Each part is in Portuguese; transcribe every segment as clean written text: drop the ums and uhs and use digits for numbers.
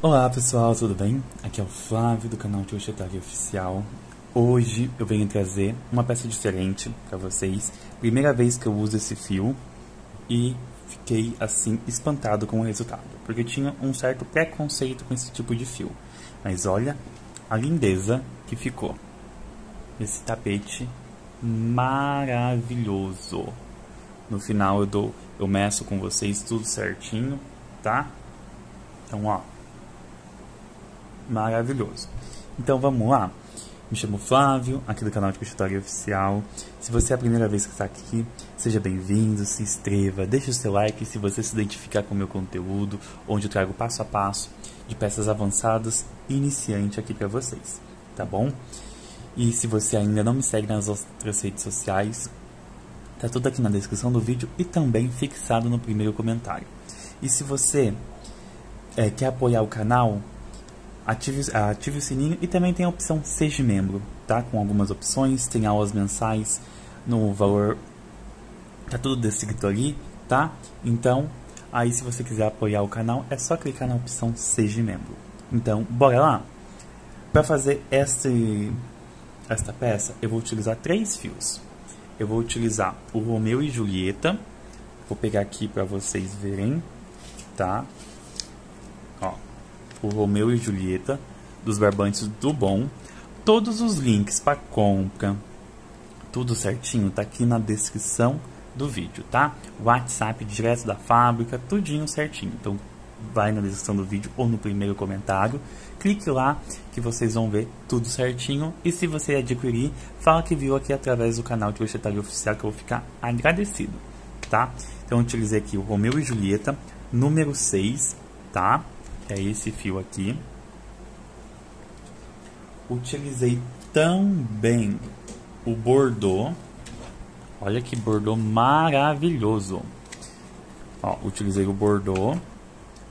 Olá pessoal, tudo bem? Aqui é o Flávio do canal Crochetaria Oficial. Hoje eu venho trazer uma peça diferente para vocês. Primeira vez que eu uso esse fio e fiquei assim espantado com o resultado, porque eu tinha um certo preconceito com esse tipo de fio. Mas olha a lindeza que ficou. Esse tapete maravilhoso. No final eu meço com vocês tudo certinho, tá? Então ó, maravilhoso. Então vamos lá. Me chamo Flávio, aqui do canal de Crochetaria Oficial. Se você é a primeira vez que está aqui, seja bem-vindo, se inscreva, deixe o seu like se você se identificar com o meu conteúdo, onde eu trago passo a passo de peças avançadas e iniciante aqui para vocês, tá bom? E se você ainda não me segue nas outras redes sociais, tá tudo aqui na descrição do vídeo e também fixado no primeiro comentário. E se você quer apoiar o canal, ative o sininho e também tem a opção Seja Membro, tá? Com algumas opções, tem aulas mensais no valor, tá tudo descrito ali, tá? Então, aí se você quiser apoiar o canal, é só clicar na opção Seja Membro. Então, bora lá? Para fazer esta peça, eu vou utilizar 3 fios. Eu vou utilizar o Romeu e Julieta, vou pegar aqui para vocês verem, tá? Ó, o Romeu e Julieta, dos Barbantes do Bom. Todos os links para compra, tudo certinho, tá aqui na descrição do vídeo, tá? WhatsApp direto da fábrica, tudinho certinho. Então, vai na descrição do vídeo ou no primeiro comentário. Clique lá que vocês vão ver tudo certinho. E se você adquirir, fala que viu aqui através do canal de Crochetaria Oficial, que eu vou ficar agradecido, tá? Então, eu utilizei aqui o Romeu e Julieta, número 6, tá? É esse fio aqui. Utilizei também o bordô. Olha que bordô maravilhoso. Ó, utilizei o bordô,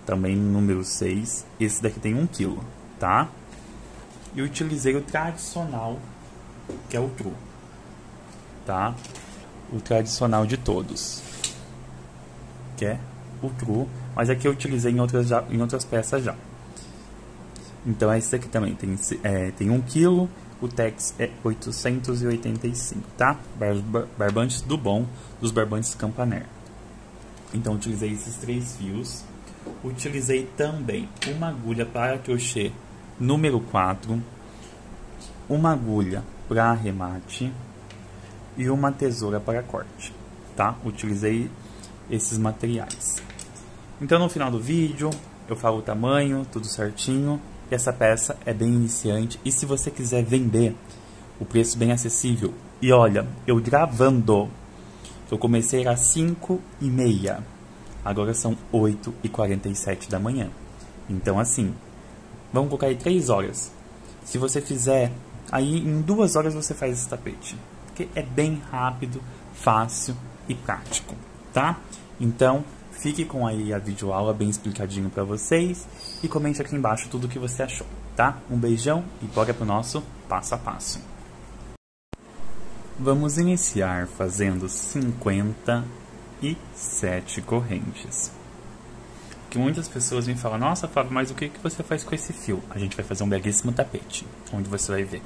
também número 6. Esse daqui tem 1 kg, tá? E utilizei o tradicional, que é o tru, tá? O tradicional de todos, que é o tru. Mas aqui eu utilizei em outras peças já. Então esse aqui também tem 1 kg. O Tex é 885, tá? Barbantes do Bom, dos Barbantes Campaner. Então utilizei esses 3 fios. Utilizei também uma agulha para crochê número 4. Uma agulha para arremate. E uma tesoura para corte, tá? Utilizei esses materiais. Então no final do vídeo eu falo o tamanho, tudo certinho. E essa peça é bem iniciante. E se você quiser vender, o preço bem acessível. E olha, eu gravando, eu comecei às 5h30. Agora são 8h47 da manhã. Então assim, vamos colocar aí 3 horas. Se você fizer, aí em 2 horas você faz esse tapete. Porque é bem rápido, fácil e prático, tá? Então, fique com aí a videoaula bem explicadinho para vocês e comente aqui embaixo tudo o que você achou, tá? Um beijão e bora pro nosso passo a passo. Vamos iniciar fazendo 57 correntes. Que muitas pessoas me falam: nossa, Fábio, mas o que você faz com esse fio? A gente vai fazer um belíssimo tapete, onde você vai ver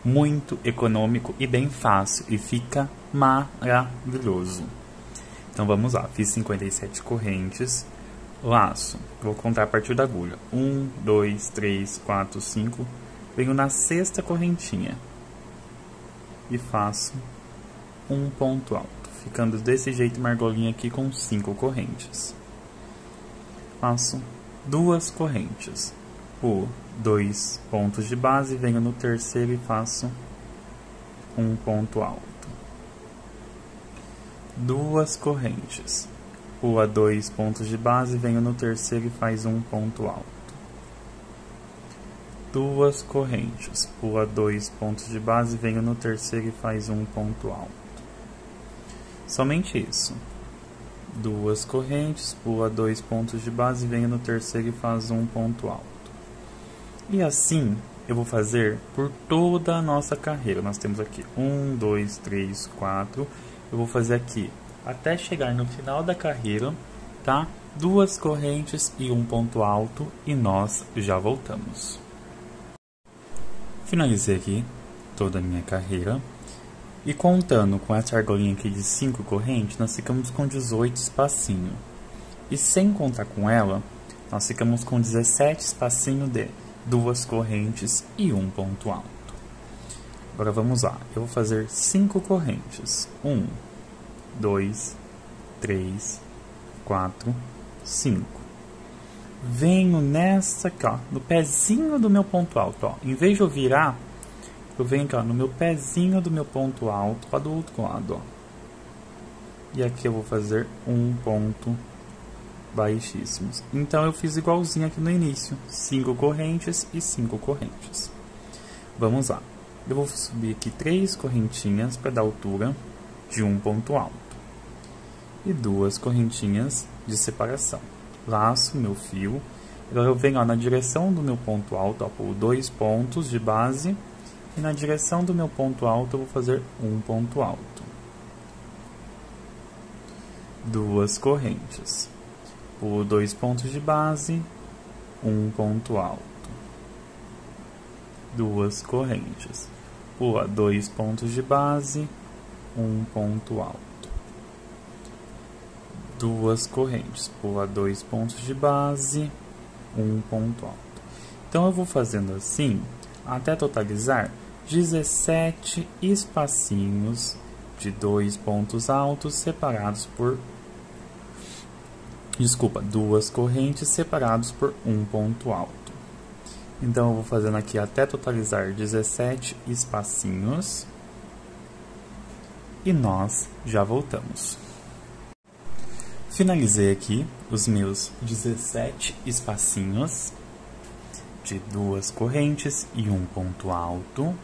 muito econômico e bem fácil e fica maravilhoso. Então vamos lá, fiz 57 correntes, laço, vou contar a partir da agulha, 1, 2, 3, 4, 5, venho na 6ª correntinha e faço um ponto alto, ficando desse jeito uma argolinha aqui com 5 correntes. Faço 2 correntes, por 2 pontos de base, venho no terceiro e faço um ponto alto. 2 correntes, pula 2 pontos de base, venho no terceiro e faz um ponto alto. 2 correntes, pula 2 pontos de base, venho no terceiro e faz um ponto alto. Somente isso. 2 correntes, pula 2 pontos de base, venho no terceiro e faz um ponto alto. E assim eu vou fazer por toda a nossa carreira. Nós temos aqui 1, 2, 3, 4. Eu vou fazer aqui até chegar no final da carreira, tá? 2 correntes e um ponto alto, e nós já voltamos. Finalizei aqui toda a minha carreira, e contando com essa argolinha aqui de 5 correntes, nós ficamos com 18 espacinhos. E sem contar com ela, nós ficamos com 17 espacinhos de 2 correntes e um ponto alto. Agora vamos lá, eu vou fazer 5 correntes. 1, 2, 3, 4, 5. Venho nessa aqui, ó, no pezinho do meu ponto alto, ó. Em vez de eu virar, eu venho aqui, ó, no meu pezinho do meu ponto alto, ó, do outro lado, ó. E aqui eu vou fazer um ponto baixíssimos. Então eu fiz igualzinho aqui no início, 5 correntes e 5 correntes. Vamos lá. Eu vou subir aqui 3 correntinhas para dar altura de um ponto alto. E 2 correntinhas de separação. Laço meu fio. Agora eu venho, ó, na direção do meu ponto alto, ó, por 2 pontos de base. E na direção do meu ponto alto eu vou fazer um ponto alto. 2 correntes. Por 2 pontos de base, um ponto alto. 2 correntes. Por 2 pontos de base, um ponto alto. 2 correntes. Por 2 pontos de base, um ponto alto. Então eu vou fazendo assim até totalizar 17 espacinhos de 2 pontos altos separados por 2 correntes separados por um ponto alto. Então eu vou fazendo aqui até totalizar 17 espacinhos. E nós já voltamos. Finalizei aqui os meus 17 espacinhos de 2 correntes e um ponto alto.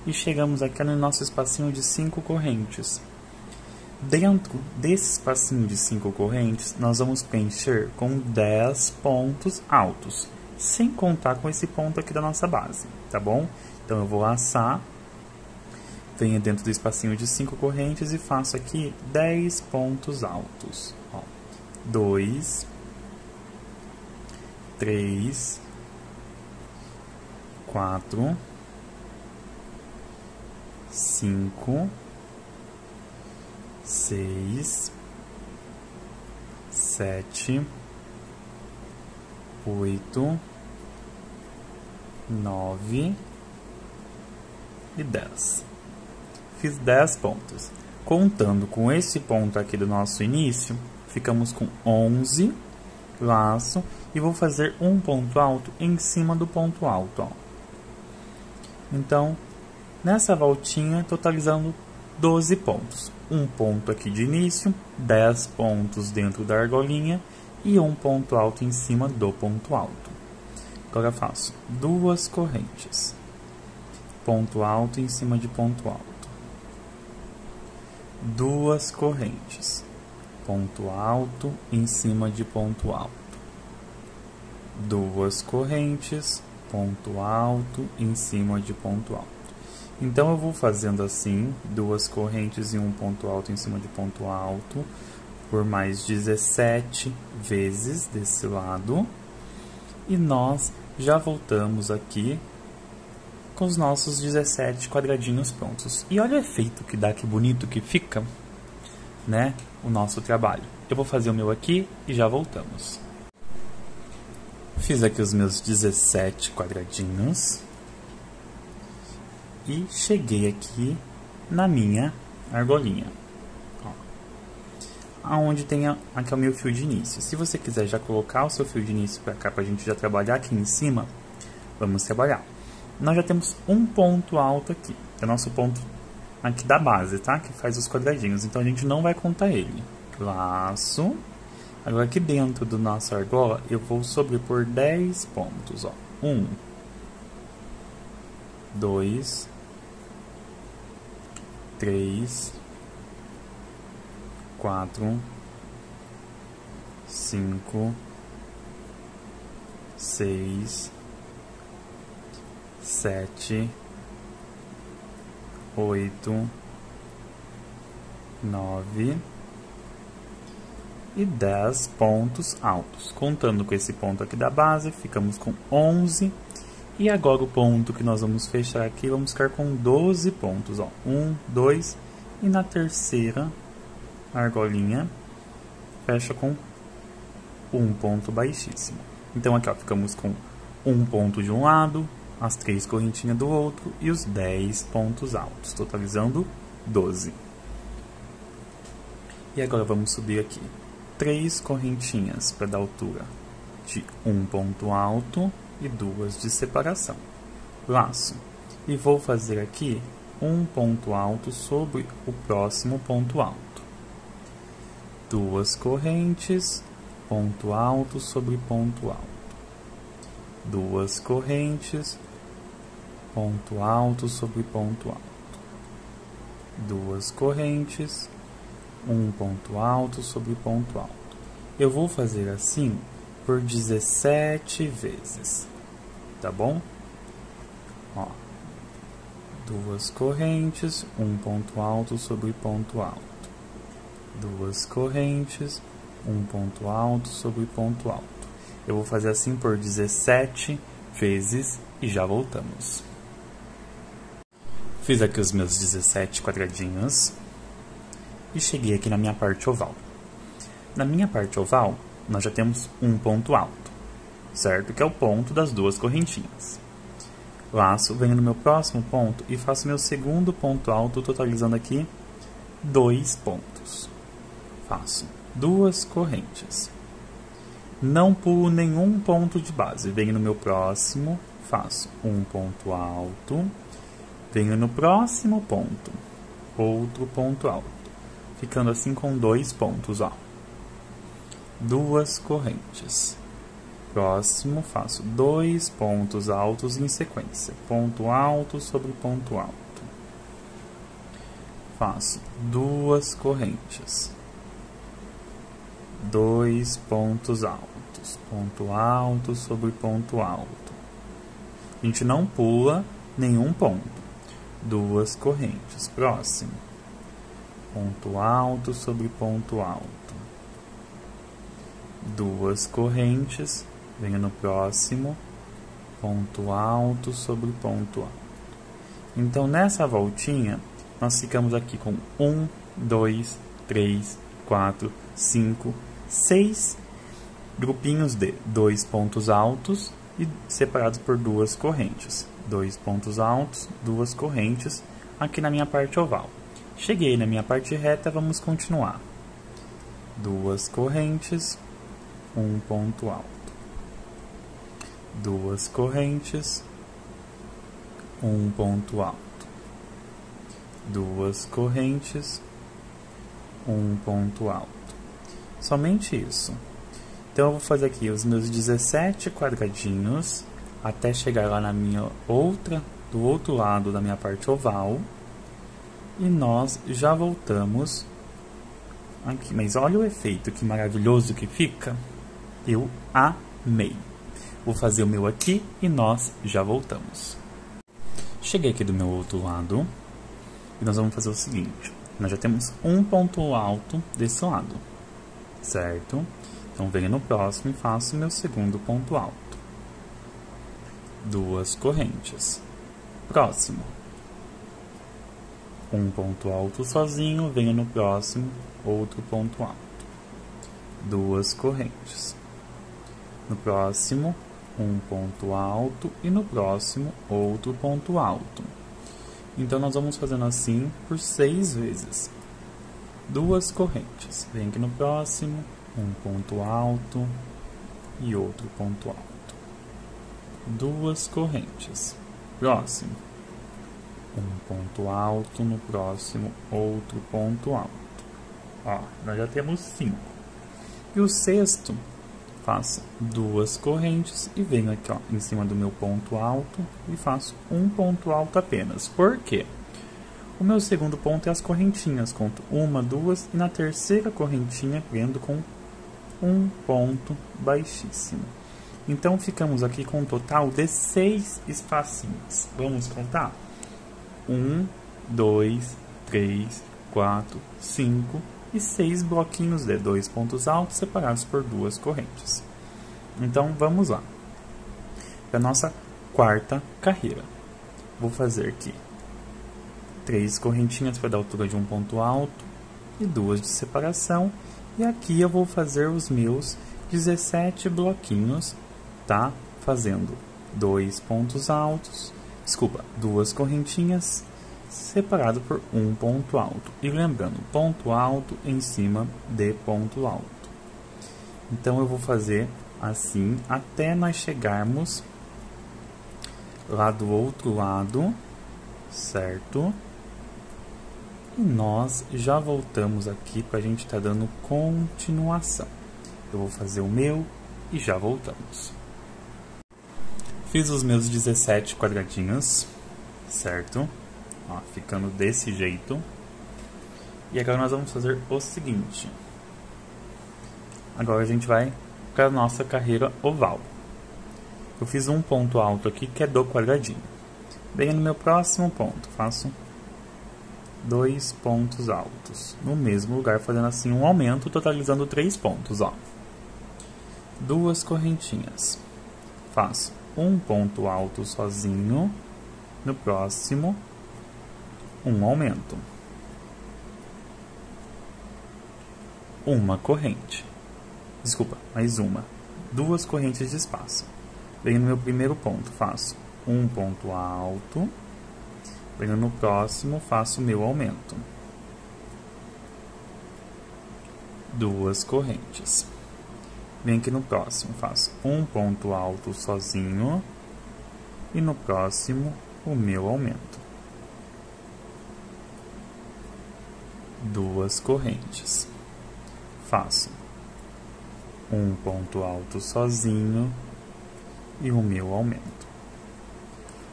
E chegamos aqui no nosso espacinho de 5 correntes. Dentro desse espacinho de 5 correntes, nós vamos preencher com 10 pontos altos, sem contar com esse ponto aqui da nossa base, tá bom? Então eu vou laçar, venho dentro do espacinho de 5 correntes e faço aqui 10 pontos altos. 2, 3, 4, 5, 6, 7, 8, 9 e 10. Fiz 10 pontos. Contando com esse ponto aqui do nosso início, ficamos com 11 laço e vou fazer um ponto alto em cima do ponto alto, ó. Então, nessa voltinha, totalizando 12 pontos. Um ponto aqui de início, 10 pontos dentro da argolinha e um ponto alto em cima do ponto alto. Agora faço 2 correntes, ponto alto em cima de ponto alto, 2 correntes, ponto alto em cima de ponto alto, 2 correntes, ponto alto em cima de ponto alto. Então eu vou fazendo assim, 2 correntes e um ponto alto em cima de ponto alto, por mais 17 vezes desse lado. E nós já voltamos aqui com os nossos 17 quadradinhos prontos. E olha o efeito que dá, que bonito que fica, né, o nosso trabalho. Eu vou fazer o meu aqui e já voltamos. Fiz aqui os meus 17 quadradinhos. E cheguei aqui na minha argolinha, ó, aonde tem aqui o meu fio de início. Se você quiser já colocar o seu fio de início para cá, para a gente já trabalhar aqui em cima, vamos trabalhar. Nós já temos um ponto alto aqui, é o nosso ponto aqui da base, tá? Que faz os quadradinhos, então a gente não vai contar ele. Laço. Agora aqui dentro do nosso argola, eu vou sobrepor 10 pontos, ó. 1, 2, 3, 4, 5, 6, 7, 8, 9 e 10 pontos altos. Contando com esse ponto aqui da base, ficamos com 11. E agora o ponto que nós vamos fechar aqui, vamos ficar com 12 pontos. 1, 2, e na terceira argolinha, fecha com um ponto baixíssimo. Então aqui ficamos com um ponto de um lado, as 3 correntinhas do outro e os 10 pontos altos, totalizando 12. E agora vamos subir aqui 3 correntinhas para dar altura de um ponto alto e 2 de separação. Laço. E vou fazer aqui um ponto alto sobre o próximo ponto alto. 2 correntes, ponto alto sobre ponto alto. 2 correntes, ponto alto sobre ponto alto. 2 correntes, um ponto alto sobre ponto alto. Eu vou fazer assim por 17 vezes, tá bom? 2 correntes, um ponto alto sobre ponto alto. 2 correntes, um ponto alto sobre ponto alto. Eu vou fazer assim por 17 vezes e já voltamos. Fiz aqui os meus 17 quadradinhos e cheguei aqui na minha parte oval. Na minha parte oval, nós já temos um ponto alto, certo? Que é o ponto das 2 correntinhas. Laço, venho no meu próximo ponto e faço meu segundo ponto alto, totalizando aqui 2 pontos. Faço 2 correntes. Não pulo nenhum ponto de base. Venho no meu próximo, faço um ponto alto. Venho no próximo ponto, outro ponto alto. Ficando assim com 2 pontos, 2 correntes. Próximo, faço 2 pontos altos em sequência. Ponto alto sobre ponto alto. Faço 2 correntes. 2 pontos altos. Ponto alto sobre ponto alto. A gente não pula nenhum ponto. 2 correntes. Próximo. Ponto alto sobre ponto alto. 2 correntes. Venho no próximo. Ponto alto sobre ponto alto. Então, nessa voltinha, nós ficamos aqui com 1, 2, 3, 4, 5, 6 grupinhos de 2 pontos altos e separados por 2 correntes. 2 pontos altos, 2 correntes, aqui na minha parte oval. Cheguei na minha parte reta, vamos continuar. 2 correntes, um ponto alto. 2 correntes, um ponto alto. 2 correntes, um ponto alto. Somente isso. Então eu vou fazer aqui os meus 17 quadradinhos até chegar lá na minha do outro lado da minha parte oval. E nós já voltamos aqui. Mas olha o efeito, que maravilhoso que fica. Eu amei. Vou fazer o meu aqui e nós já voltamos. Cheguei aqui do meu outro lado. E nós vamos fazer o seguinte. Nós já temos um ponto alto desse lado. Certo? Então venho no próximo e faço meu segundo ponto alto. 2 correntes. Próximo. Um ponto alto sozinho, venho no próximo, outro ponto alto. 2 correntes. No próximo, um ponto alto e no próximo, outro ponto alto. Então, nós vamos fazendo assim por 6 vezes. 2 correntes. Vem aqui no próximo, um ponto alto e outro ponto alto. 2 correntes. Próximo. Um ponto alto, no próximo, outro ponto alto. Nós já temos 5. E o sexto, faço 2 correntes e venho aqui em cima do meu ponto alto e faço um ponto alto apenas. Por quê? O meu segundo ponto é as correntinhas. Conto 1, 2 e na terceira correntinha prendo com um ponto baixíssimo. Então, ficamos aqui com um total de 6 espacinhos. Vamos contar? 1, 2, 3, 4, 5, e 6 bloquinhos de 2 pontos altos separados por 2 correntes. Então, vamos lá. Para a nossa quarta carreira. Vou fazer aqui 3 correntinhas para dar altura de um ponto alto e 2 de separação. E aqui eu vou fazer os meus 17 bloquinhos, tá? Fazendo 2 pontos altos, desculpa, 2 correntinhas separado por um ponto alto. E lembrando, ponto alto em cima de ponto alto. Então eu vou fazer assim até nós chegarmos lá do outro lado, certo? E nós já voltamos aqui para a gente estar dando continuação. Eu vou fazer o meu e já voltamos. Fiz os meus 17 quadradinhos, certo? Ó, ficando desse jeito. E agora nós vamos fazer o seguinte. Agora a gente vai para a nossa carreira oval. Eu fiz um ponto alto aqui que é do quadradinho. Venho no meu próximo ponto, faço 2 pontos altos. No mesmo lugar, fazendo assim um aumento, totalizando 3 pontos, ó. 2 correntinhas. Faço um ponto alto sozinho. No próximo, um aumento. Uma corrente. Desculpa, mais uma. 2 correntes de espaço. Venho no meu primeiro ponto, faço um ponto alto. Venho no próximo, faço o meu aumento. 2 correntes. Venho aqui no próximo, faço um ponto alto sozinho. E no próximo, o meu aumento. 2 correntes. Faço um ponto alto sozinho e o meu aumento.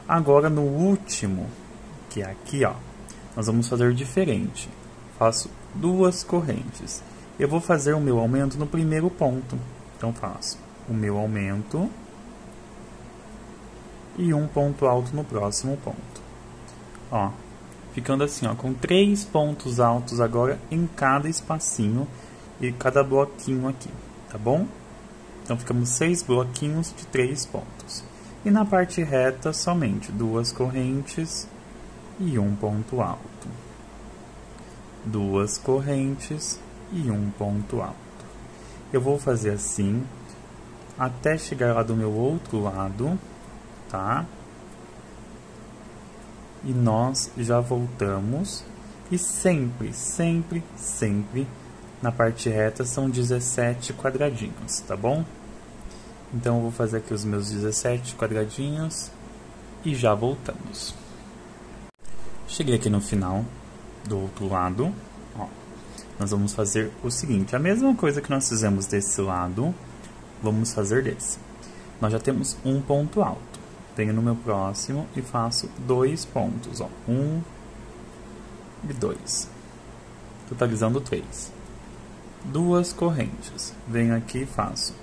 Agora no último, que é aqui, ó, nós vamos fazer diferente. Faço 2 correntes. Eu vou fazer o meu aumento no primeiro ponto. Então faço o meu aumento e um ponto alto no próximo ponto. Ó, ficando assim, ó, com 3 pontos altos agora em cada espacinho e cada bloquinho aqui, tá bom? Então ficamos 6 bloquinhos de 3 pontos. E na parte reta somente 2 correntes e um ponto alto. 2 correntes e um ponto alto. Eu vou fazer assim até chegar lá do meu outro lado, tá? E nós já voltamos. E sempre, sempre, sempre na parte reta são 17 quadradinhos, tá bom? Então eu vou fazer aqui os meus 17 quadradinhos e já voltamos. Cheguei aqui no final do outro lado, ó. Nós vamos fazer o seguinte, a mesma coisa que nós fizemos desse lado, vamos fazer desse. Nós já temos um ponto alto. Venho no meu próximo e faço 2 pontos, ó. 1 e 2. Totalizando 3. 2 correntes. Venho aqui e faço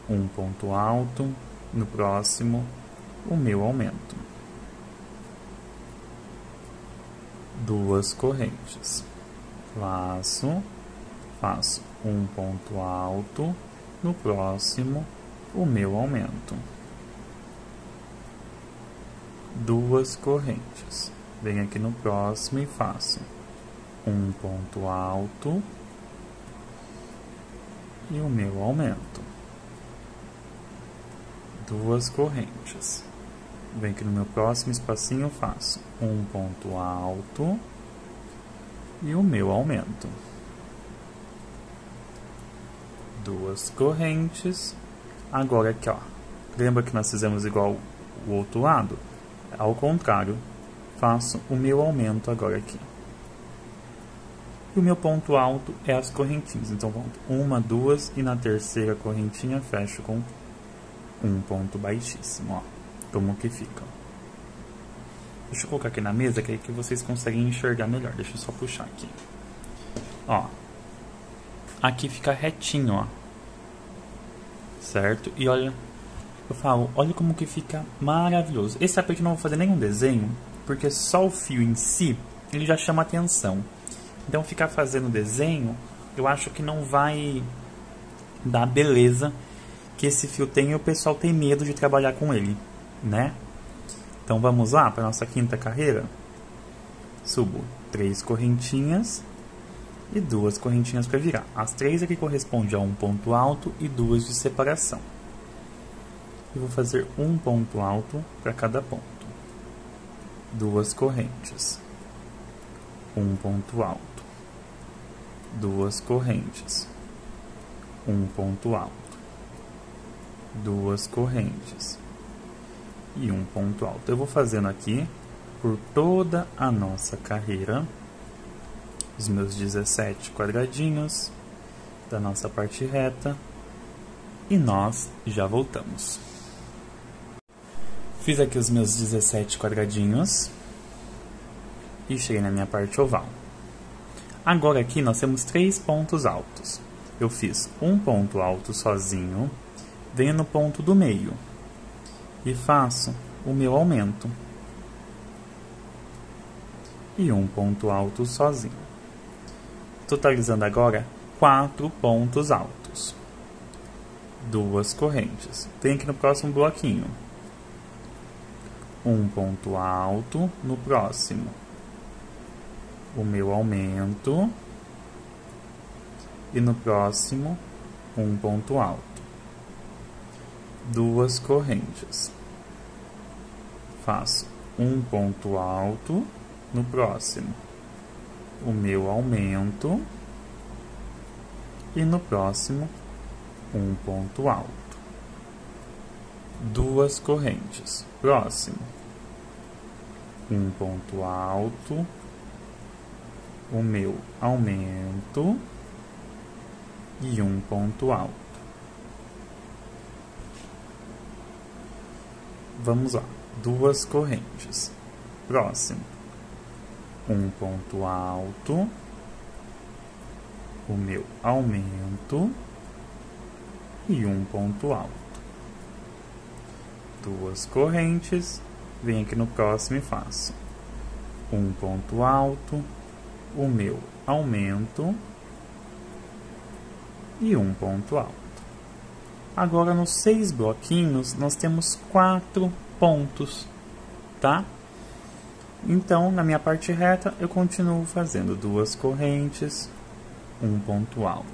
um ponto alto. No próximo, o meu aumento. 2 correntes. Laço, faço um ponto alto, no próximo, o meu aumento. 2 correntes. Venho aqui no próximo e faço um ponto alto e o meu aumento. 2 correntes. Venho aqui no meu próximo espacinho, faço um ponto alto e o meu aumento. 2 correntes. Agora aqui, ó. Lembra que nós fizemos igual o outro lado? Ao contrário, faço o meu aumento agora aqui. E o meu ponto alto é as correntinhas. Então, conto 1, 2 e na terceira correntinha fecho com um ponto baixíssimo, ó. Como que fica. Deixa eu colocar aqui na mesa, que aí que vocês conseguem enxergar melhor. Deixa eu só puxar aqui. Ó. Aqui fica retinho, ó. Certo? E olha, eu falo, olha como que fica maravilhoso. Esse tapete eu não vou fazer nenhum desenho, porque só o fio em si, ele já chama atenção. Então ficar fazendo desenho, eu acho que não vai dar a beleza que esse fio tem e o pessoal tem medo de trabalhar com ele, né? Então vamos lá para nossa quinta carreira. Subo 3 correntinhas e 2 correntinhas para virar. As 3 aqui correspondem a um ponto alto e 2 de separação. E vou fazer um ponto alto para cada ponto. 2 correntes. Um ponto alto. 2 correntes. Um ponto alto. 2 correntes. E um ponto alto. Eu vou fazendo aqui por toda a nossa carreira, os meus 17 quadradinhos da nossa parte reta, e nós já voltamos. Fiz aqui os meus 17 quadradinhos e cheguei na minha parte oval. Agora aqui nós temos 3 pontos altos. Eu fiz um ponto alto sozinho, venho no ponto do meio e faço o meu aumento. E um ponto alto sozinho. Totalizando agora 4 pontos altos. 2 correntes. Venho aqui no próximo bloquinho. Um ponto alto no próximo. O meu aumento. E no próximo, um ponto alto. 2 correntes. Faço um ponto alto no próximo, o meu aumento, e no próximo, um ponto alto. 2 correntes. Próximo, um ponto alto, o meu aumento e um ponto alto. Vamos lá. 2 correntes. Próximo, um ponto alto, o meu aumento e um ponto alto. 2 correntes, venho aqui no próximo e faço um ponto alto, o meu aumento e um ponto alto. Agora nos 6 bloquinhos nós temos 4 pontos, tá? Então, na minha parte reta, eu continuo fazendo 2 correntes, um ponto alto.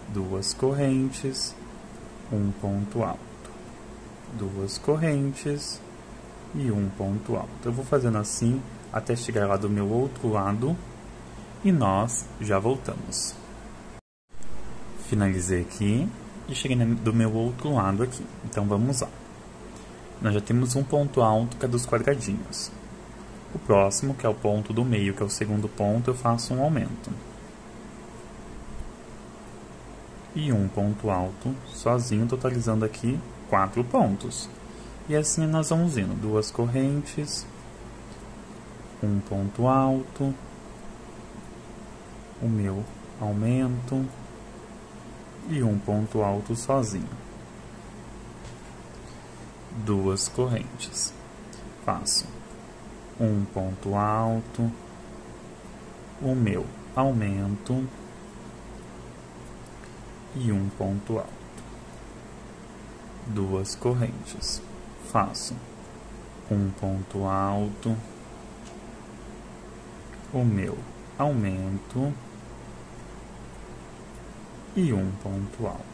2 correntes, um ponto alto. 2 correntes e um ponto alto. Eu vou fazendo assim até chegar lá do meu outro lado e nós já voltamos. Finalizei aqui e cheguei do meu outro lado aqui. Então, vamos lá. Nós já temos um ponto alto que é dos quadradinhos. O próximo, que é o ponto do meio, que é o segundo ponto, eu faço um aumento. E um ponto alto, sozinho, totalizando aqui 4 pontos. E assim nós vamos indo. 2 correntes, um ponto alto, o meu aumento e um ponto alto sozinho. 2 correntes. Faço um ponto alto, o meu aumento e um ponto alto. 2 correntes. Faço um ponto alto, o meu aumento e um ponto alto.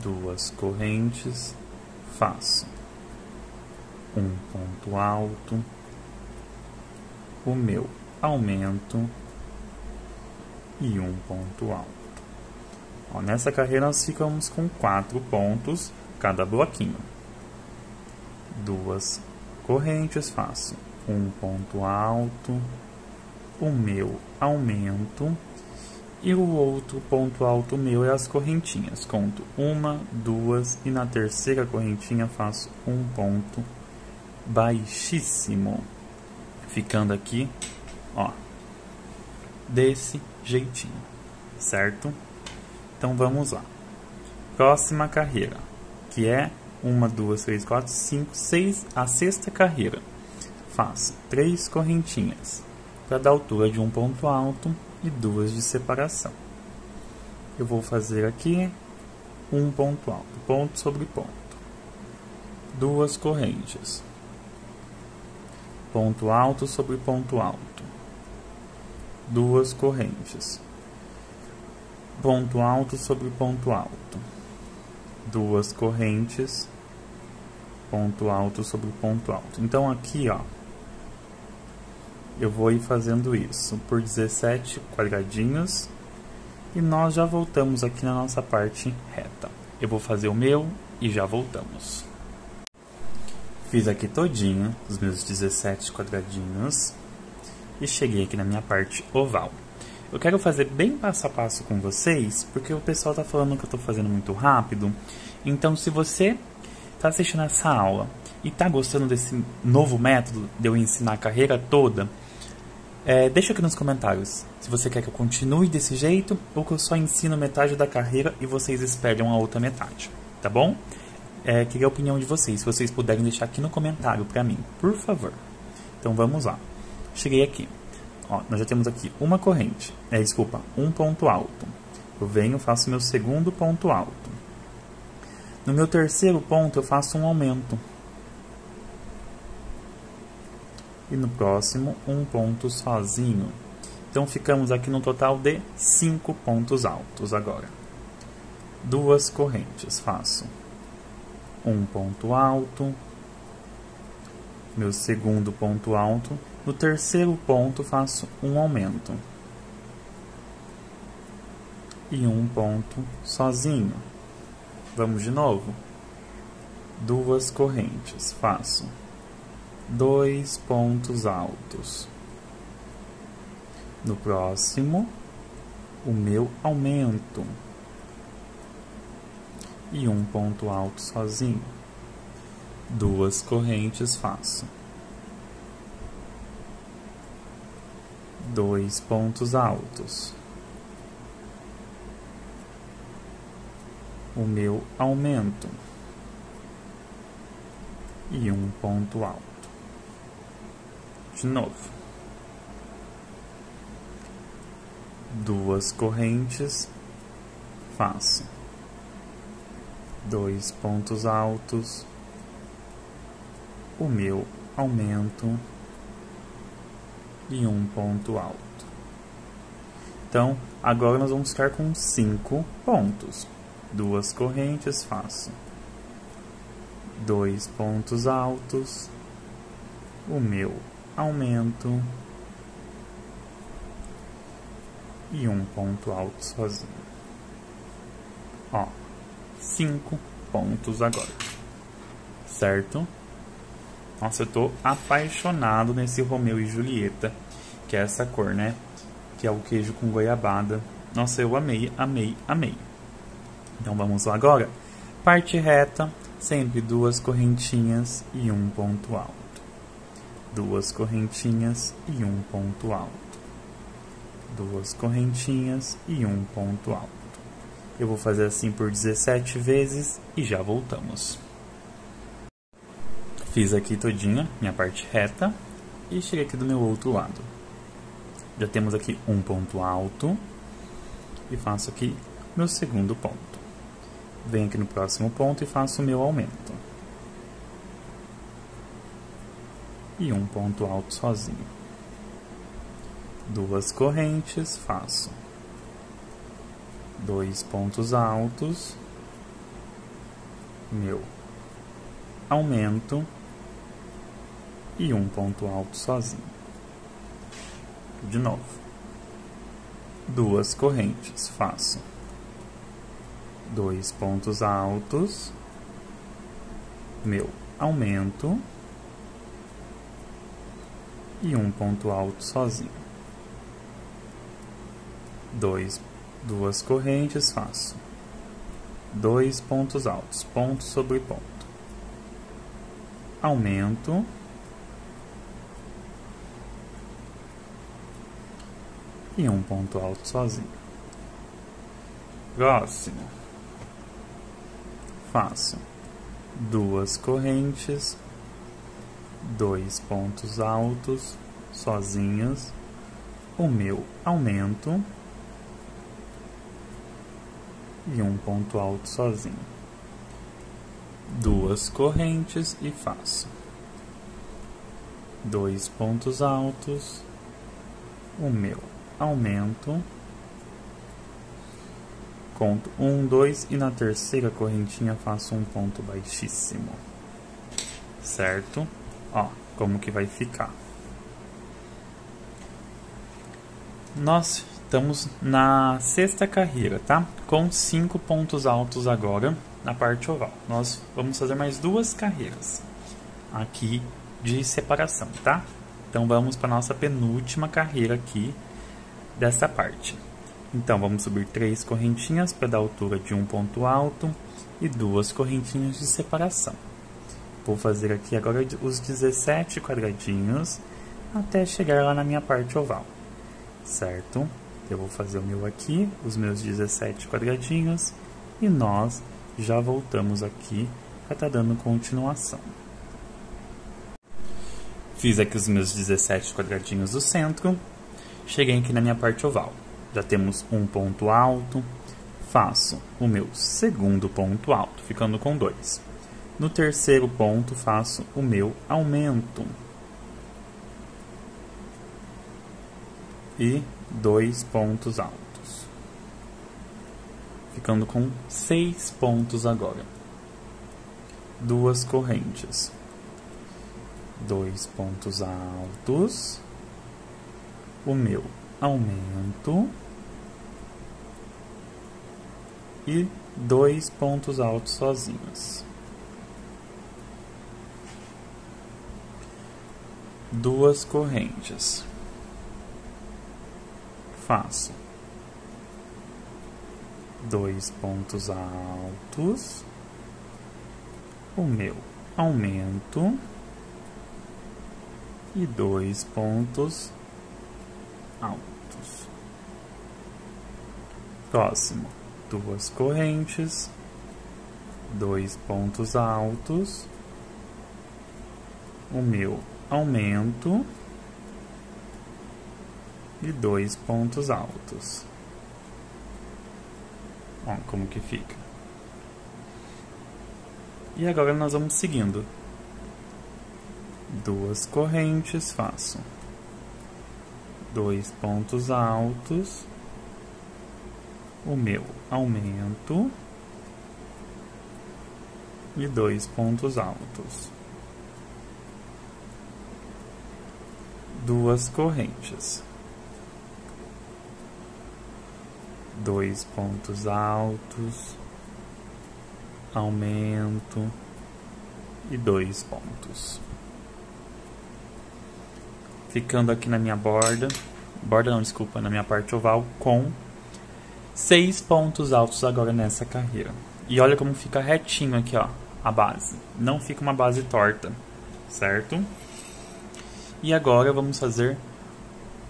2 correntes. Faço um ponto alto, o meu aumento e um ponto alto. Ó, nessa carreira nós ficamos com 4 pontos cada bloquinho. 2 correntes, faço um ponto alto, o meu aumento e o outro ponto alto meu é as correntinhas. Conto 1, 2 e na terceira correntinha faço um ponto baixíssimo, ficando aqui, ó, desse jeitinho, certo? Então vamos lá. Próxima carreira, que é 1, 2, 3, 4, 5, 6, a sexta carreira. Faço 3 correntinhas para dar altura de um ponto alto e 2 de separação. Eu vou fazer aqui um ponto alto, ponto sobre ponto, 2 correntes, ponto alto sobre ponto alto, 2 correntes, ponto alto sobre ponto alto, 2 correntes, ponto alto sobre ponto alto. Então aqui, ó, eu vou ir fazendo isso por 17 quadradinhos e nós já voltamos aqui na nossa parte reta. Eu vou fazer o meu e já voltamos. Fiz aqui todinho os meus 17 quadradinhos e cheguei aqui na minha parte oval. Eu quero fazer bem passo a passo com vocês, porque o pessoal tá falando que eu tô fazendo muito rápido. Então, se você tá assistindo essa aula e tá gostando desse novo método de eu ensinar a carreira toda, deixa aqui nos comentários se você quer que eu continue desse jeito ou que eu só ensino metade da carreira e vocês esperam a outra metade, tá bom? Queria a opinião de vocês, se vocês puderem deixar aqui no comentário pra mim, por favor. Então vamos lá. Cheguei aqui. Ó, nós já temos aqui uma corrente, um ponto alto. Eu venho, faço meu segundo ponto alto. No meu terceiro ponto eu faço um aumento. E no próximo, um ponto sozinho. Então ficamos aqui no total de 5 pontos altos agora. 2 correntes, faço um ponto alto, meu segundo ponto alto. No terceiro ponto faço um aumento e um ponto sozinho. Vamos de novo. 2 correntes, faço 2 pontos altos. No próximo, o meu aumento e um ponto alto sozinho. 2 correntes, faço 2 pontos altos, o meu aumento e um ponto alto. De novo, 2 correntes, faço 2 pontos altos, o meu aumento e um ponto alto. Então, agora nós vamos ficar com 5 pontos. 2 correntes, faço 2 pontos altos, o meu aumento e um ponto alto sozinho. Ó, 5 pontos agora, certo? Nossa, eu tô apaixonado nesse Romeu e Julieta, que é essa cor, né? Que é o queijo com goiabada. Nossa, eu amei, amei, amei. Então vamos lá agora. Parte reta, sempre 2 correntinhas e um ponto alto. 2 correntinhas e um ponto alto. 2 correntinhas e um ponto alto. Eu vou fazer assim por 17 vezes e já voltamos. Fiz aqui todinha minha parte reta e cheguei aqui do meu outro lado. Já temos aqui um ponto alto e faço aqui meu segundo ponto. Venho aqui no próximo ponto e faço o meu aumento. E um ponto alto sozinho. 2 correntes, faço 2 pontos altos, meu aumento e um ponto alto sozinho. De novo, 2 correntes, faço 2 pontos altos, meu aumento e um ponto alto sozinho. 2 correntes, faço 2 pontos altos, ponto sobre ponto, aumento e um ponto alto sozinho. Próximo, faço 2 correntes, 2 pontos altos sozinhos, o meu aumento e um ponto alto sozinho. 2 correntes e faço 2 pontos altos, o meu aumento, conto 1, 2 e na terceira correntinha faço um ponto baixíssimo, certo? Ó, como que vai ficar. Nós estamos na sexta carreira, tá? Com 5 pontos altos agora na parte oval. Nós vamos fazer mais 2 carreiras aqui de separação, tá? Então vamos para nossa penúltima carreira aqui dessa parte. Então vamos subir 3 correntinhas para dar altura de um ponto alto e 2 correntinhas de separação. Vou fazer aqui agora os 17 quadradinhos até chegar lá na minha parte oval, certo? Eu vou fazer o meu aqui, os meus 17 quadradinhos, e nós já voltamos aqui para estar dando continuação. Fiz aqui os meus 17 quadradinhos do centro, cheguei aqui na minha parte oval. Já temos um ponto alto, faço o meu segundo ponto alto, ficando com 2. No terceiro ponto, faço o meu aumento. E 2 pontos altos, ficando com 6 pontos agora. 2 correntes, 2 pontos altos, o meu aumento e 2 pontos altos sozinhos. 2 correntes. Faço 2 pontos altos, o meu aumento e 2 pontos altos. Próximo, 2 correntes, 2 pontos altos, o meu aumento e 2 pontos altos. Ó, como que fica. E agora nós vamos seguindo. 2 correntes, faço 2 pontos altos, o meu aumento e 2 pontos altos. 2 correntes. 2 pontos altos, aumento e 2 pontos. Ficando aqui na minha borda não, desculpa, na minha parte oval, com 6 pontos altos agora nessa carreira. E olha como fica retinho aqui, ó, a base. Não fica uma base torta, certo? E agora vamos fazer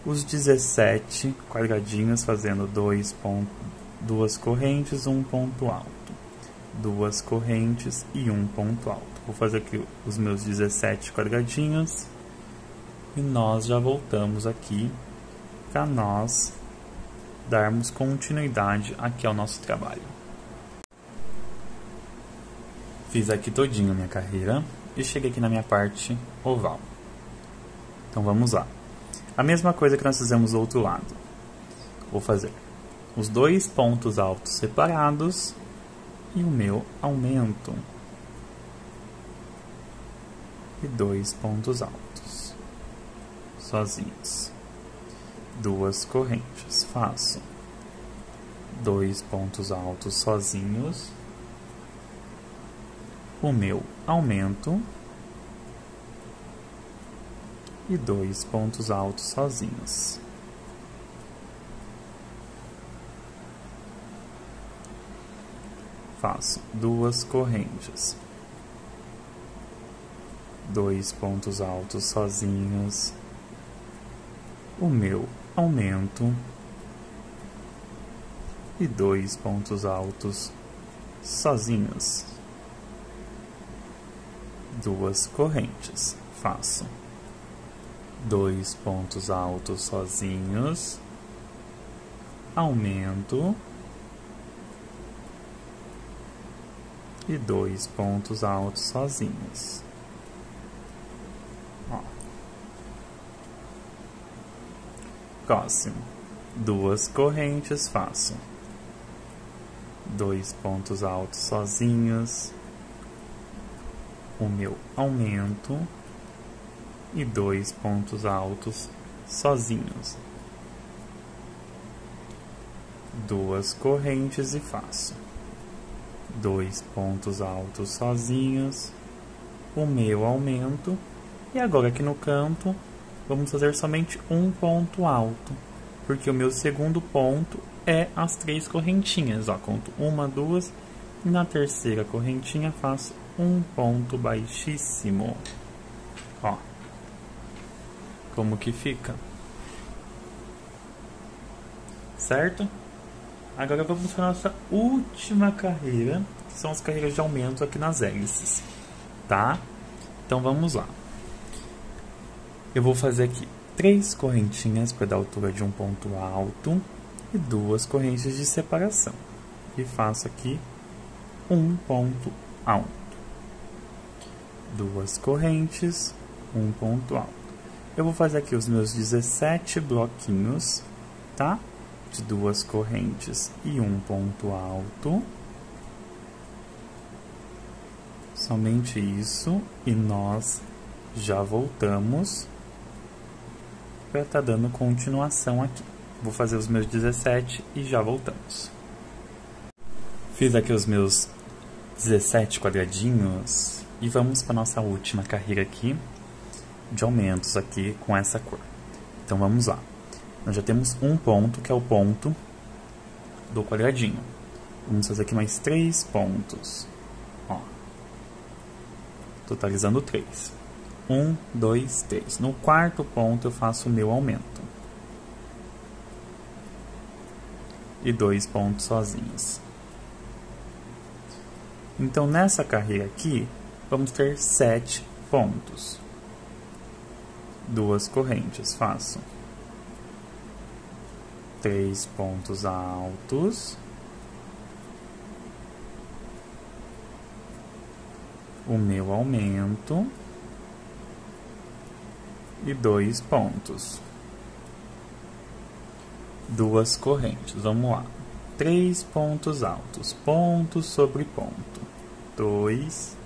os 17 quadradinhos, fazendo 2 correntes, um ponto alto, 2 correntes e um ponto alto. Vou fazer aqui os meus 17 quadradinhos e nós já voltamos aqui para nós darmos continuidade aqui ao nosso trabalho. Fiz aqui todinho a minha carreira e cheguei aqui na minha parte oval. Então vamos lá. A mesma coisa que nós fizemos do outro lado. Vou fazer os 2 pontos altos separados e o meu aumento. E 2 pontos altos sozinhos. 2 correntes. Faço 2 pontos altos sozinhos, o meu aumento e 2 pontos altos sozinhos. Faço 2 correntes, 2 pontos altos sozinhos, o meu aumento e 2 pontos altos sozinhos. 2 correntes. Faço 2 pontos altos sozinhos, aumento e 2 pontos altos sozinhos. Ó. Próximo, 2 correntes, faço 2 pontos altos sozinhos, o meu aumento e 2 pontos altos sozinhos. 2 correntes e faço 2 pontos altos sozinhos, o meu aumento, e agora aqui no canto vamos fazer somente um ponto alto, porque o meu segundo ponto é as 3 correntinhas. Ó, conto 1, 2, e na terceira correntinha faço um ponto baixíssimo. Ó, como que fica? Certo? Agora vamos para a nossa última carreira, que são as carreiras de aumento aqui nas hélices, tá? Então vamos lá. Eu vou fazer aqui 3 correntinhas para dar altura de um ponto alto e 2 correntes de separação. E faço aqui um ponto alto. 2 correntes, um ponto alto. Eu vou fazer aqui os meus 17 bloquinhos, tá? De 2 correntes e um ponto alto. Somente isso, e nós já voltamos para estar dando continuação aqui. Vou fazer os meus 17 e já voltamos. Fiz aqui os meus 17 quadradinhos e vamos para nossa última carreira aqui de aumentos aqui com essa cor. Então vamos lá. Nós já temos um ponto, que é o ponto do quadradinho. Vamos fazer aqui mais 3 pontos. Ó. Totalizando 3. 1, 2, 3. No quarto ponto eu faço o meu aumento. E 2 pontos sozinhos. Então nessa carreira aqui, vamos ter 7 pontos. 2 correntes, faço 3 pontos altos, o meu aumento e 2 pontos. 2 correntes, vamos lá. 3 pontos altos, ponto sobre ponto. 2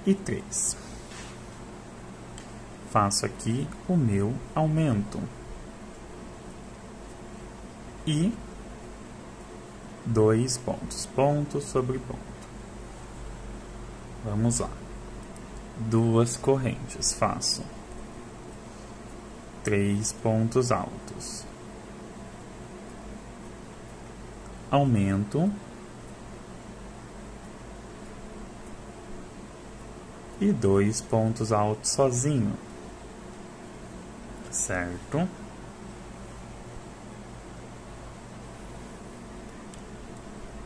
e 3. Faço aqui o meu aumento. E 2 pontos, ponto sobre ponto. Vamos lá. 2 correntes, faço 3 pontos altos. Aumento. E 2 pontos altos sozinho. Certo?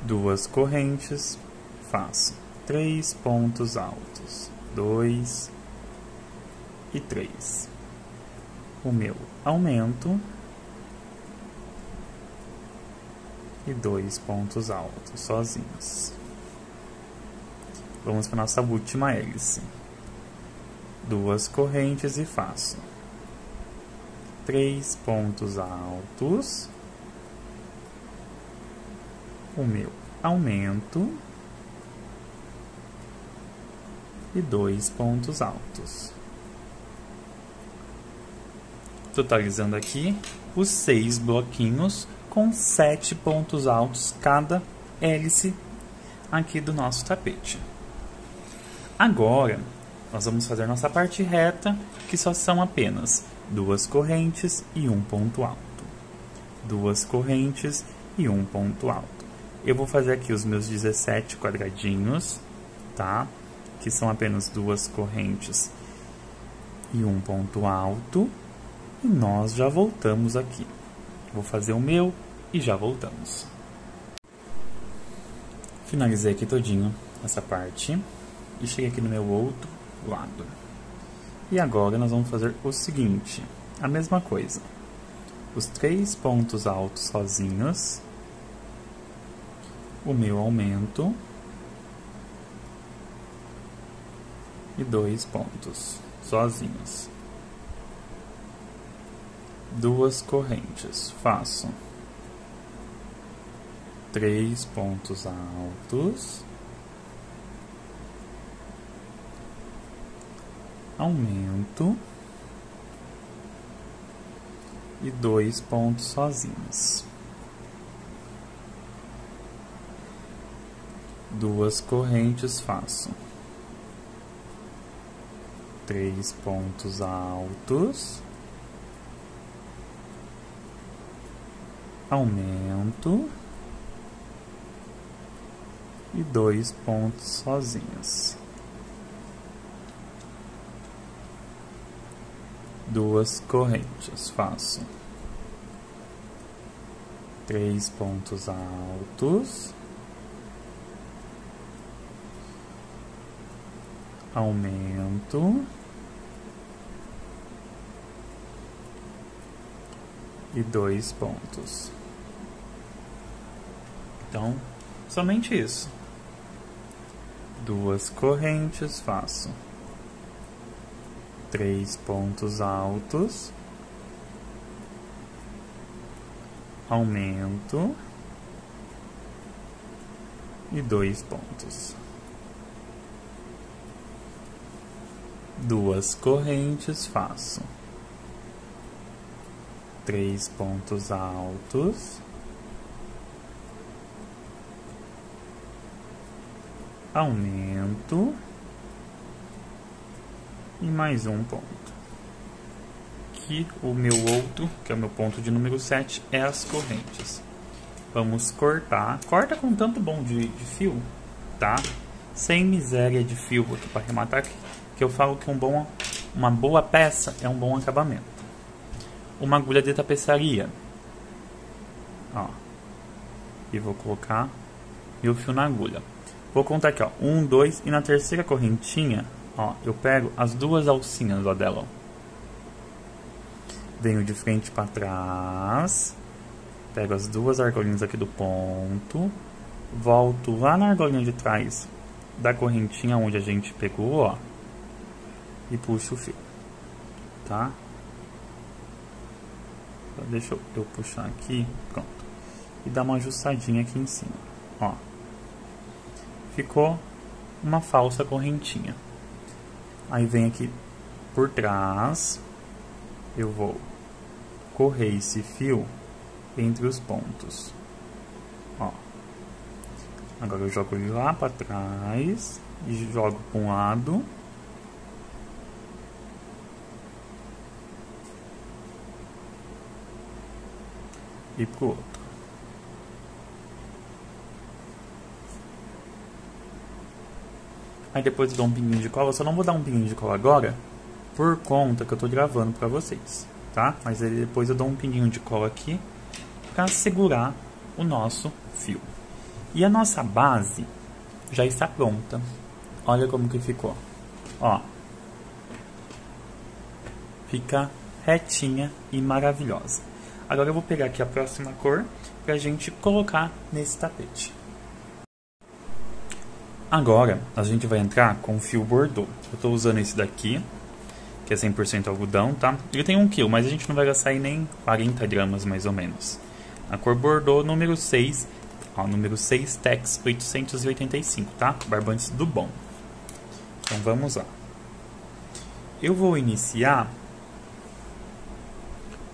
Duas correntes, faço 3 pontos altos, 2 e 3. O meu aumento e 2 pontos altos sozinhos. Vamos para a nossa última hélice. 2 correntes e faço 3 pontos altos, o meu aumento e 2 pontos altos. Totalizando aqui os 6 bloquinhos com 7 pontos altos cada hélice aqui do nosso tapete. Agora, nós vamos fazer nossa parte reta, que só são apenas 2 correntes e um ponto alto. 2 correntes e um ponto alto. Eu vou fazer aqui os meus 17 quadradinhos, tá? Que são apenas 2 correntes e um ponto alto. E nós já voltamos aqui. Vou fazer o meu e já voltamos. Finalizei aqui todinho essa parte e cheguei aqui no meu outro lado. E agora nós vamos fazer o seguinte, a mesma coisa. Os 3 pontos altos sozinhos, o meu aumento e 2 pontos sozinhos. 2 correntes, faço 3 pontos altos, aumento e 2 pontos sozinhos. 2 correntes, faço 3 pontos altos, aumento e 2 pontos sozinhos. 2 correntes, faço 3 pontos altos, aumento e 2 pontos. Então, somente isso. 2 correntes, faço 3 pontos altos, aumento e 2 pontos. 2 correntes, faço 3 pontos altos, aumento e mais um ponto. Aqui o meu outro, que é o meu ponto de número 7, é as correntes. Vamos cortar. Corta com tanto bom de fio, tá? Sem miséria de fio aqui para arrematar, que eu falo que uma boa peça é um bom acabamento. Uma agulha de tapeçaria. Ó. E vou colocar meu fio na agulha. Vou contar aqui, ó. 1, 2 e na terceira correntinha, ó, eu pego as 2 alcinhas, ó, dela, ó. Venho de frente para trás, pego as 2 argolinhas aqui do ponto, volto lá na argolinha de trás da correntinha onde a gente pegou, ó, e puxo o fio, tá? Então, deixa eu puxar aqui, pronto, e dar uma ajustadinha aqui em cima, ó. Ficou uma falsa correntinha. Aí vem aqui por trás, eu vou correr esse fio entre os pontos, ó. Agora eu jogo ele lá para trás e jogo para um lado e para o outro. Aí depois eu dou um pinguinho de cola. Eu só não vou dar um pinguinho de cola agora, por conta que eu tô gravando pra vocês, tá? Mas aí depois eu dou um pinguinho de cola aqui pra segurar o nosso fio. E a nossa base já está pronta. Olha como que ficou. Ó. Fica retinha e maravilhosa. Agora eu vou pegar aqui a próxima cor pra gente colocar nesse tapete. Agora, a gente vai entrar com o fio bordô. Eu estou usando esse daqui, que é 100% algodão, tá? Ele tem 1 kg, mas a gente não vai gastar aí nem 40 gramas, mais ou menos. A cor bordô, número 6, ó, número 6 Tex 885, tá? Barbantes do bom. Então, vamos lá. Eu vou iniciar...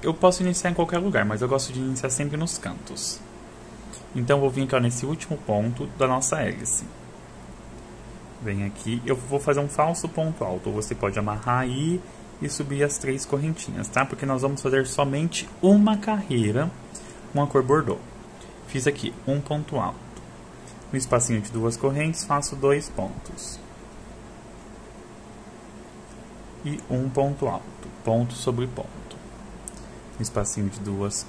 Eu posso iniciar em qualquer lugar, mas eu gosto de iniciar sempre nos cantos. Então, eu vou vir aqui, ó, nesse último ponto da nossa hélice. Vem aqui, eu vou fazer um falso ponto alto. Você pode amarrar aí e subir as 3 correntinhas, tá? Porque nós vamos fazer somente uma carreira com a cor bordô. Fiz aqui um ponto alto. No espacinho de 2 correntes, faço 2 pontos. E um ponto alto, ponto sobre ponto. No espacinho de 2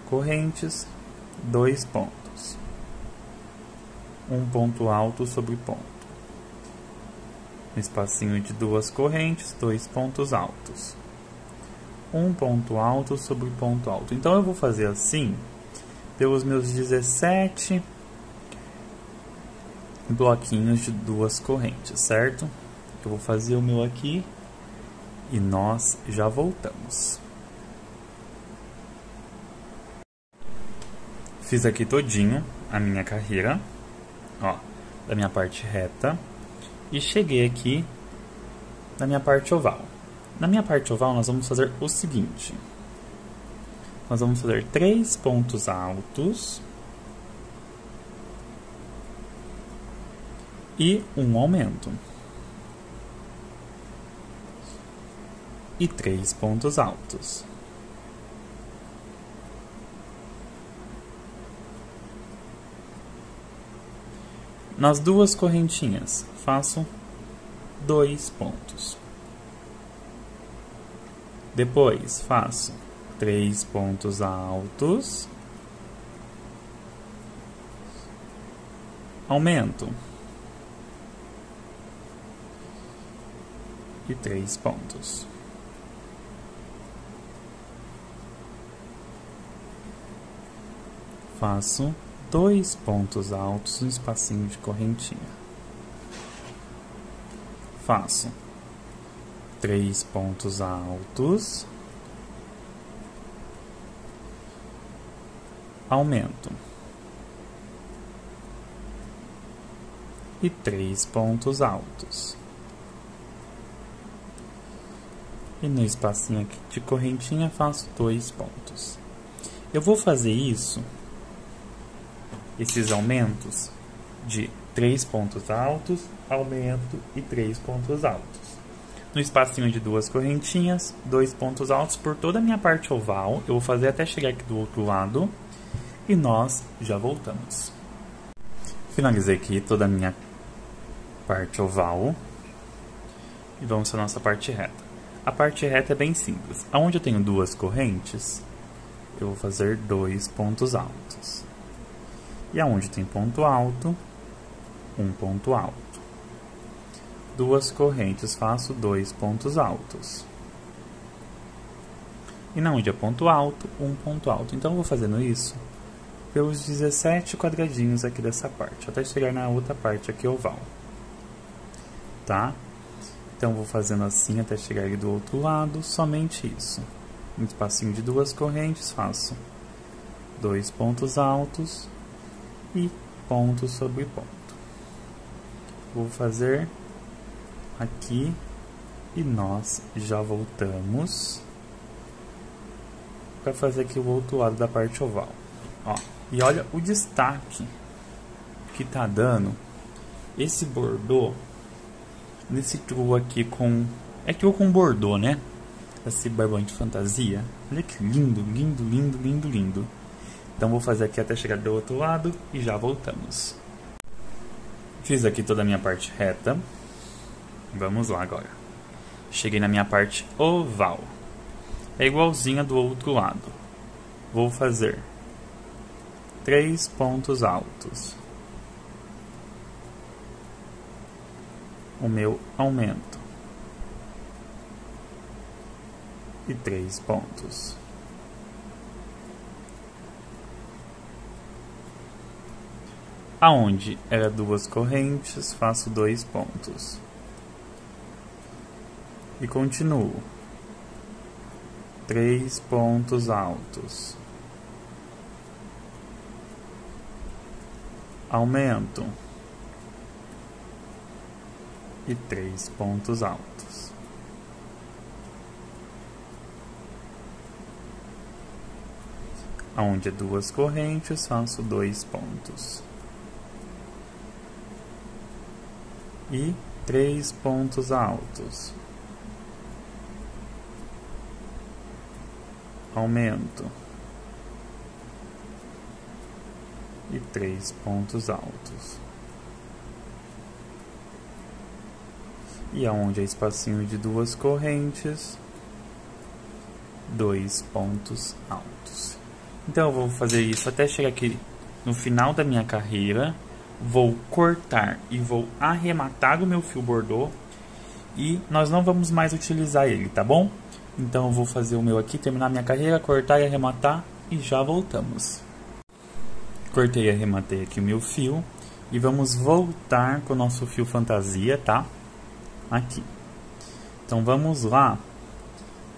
correntes, 2 pontos. Um ponto alto sobre ponto. No espacinho de duas correntes, 2 pontos altos. Um ponto alto sobre ponto alto. Então, eu vou fazer assim, pelos meus 17 bloquinhos de duas correntes, certo? Eu vou fazer o meu aqui e nós já voltamos. Fiz aqui todinho a minha carreira, ó, da minha parte reta, e cheguei aqui na minha parte oval. Na minha parte oval nós vamos fazer o seguinte: nós vamos fazer 3 pontos altos e um aumento. E 3 pontos altos. Nas duas correntinhas, faço 2 pontos. Depois, faço 3 pontos altos. Aumento. E 3 pontos. Faço 2 pontos altos no espacinho de correntinha. Faço 3 pontos altos. Aumento. E 3 pontos altos. E no espacinho aqui de correntinha faço 2 pontos. Eu vou fazer isso, esses aumentos, de 3 pontos altos, aumento e 3 pontos altos. No espacinho de duas correntinhas, 2 pontos altos por toda a minha parte oval. Eu vou fazer até chegar aqui do outro lado e nós já voltamos. Finalizei aqui toda a minha parte oval e vamos para a nossa parte reta. A parte reta é bem simples. Onde eu tenho duas correntes, eu vou fazer 2 pontos altos. E aonde tem ponto alto, um ponto alto. Duas correntes, faço 2 pontos altos. E na onde é ponto alto, um ponto alto. Então, eu vou fazendo isso pelos 17 quadradinhos aqui dessa parte, até chegar na outra parte aqui oval. Tá? Então, vou fazendo assim até chegar aqui do outro lado, somente isso. No espacinho de duas correntes, faço 2 pontos altos e ponto sobre ponto. Vou fazer aqui e nós já voltamos para fazer aqui o outro lado da parte oval. Ó, e olha o destaque que tá dando esse bordô nesse trio aqui com... é trio com bordô, né? Esse barbante fantasia. Olha que lindo, lindo, lindo, lindo, lindo. Então vou fazer aqui até chegar do outro lado e já voltamos. Fiz aqui toda a minha parte reta. Vamos lá agora. Cheguei na minha parte oval. É igualzinha do outro lado. Vou fazer 3 pontos altos. O meu aumento. E 3 pontos. Aonde era duas correntes, faço 2 pontos. E continuo. 3 pontos altos. Aumento. E 3 pontos altos. Aonde é duas correntes, faço 2 pontos. E 3 pontos altos. Aumento. E 3 pontos altos. E aonde é espacinho de duas correntes, 2 pontos altos. Então eu vou fazer isso até chegar aqui no final da minha carreira. Vou cortar e vou arrematar o meu fio bordô e nós não vamos mais utilizar ele, tá bom? Então eu vou fazer o meu aqui, terminar minha carreira, cortar e arrematar e já voltamos. Cortei e arrematei aqui o meu fio e vamos voltar com o nosso fio fantasia, tá? Aqui. Então vamos lá.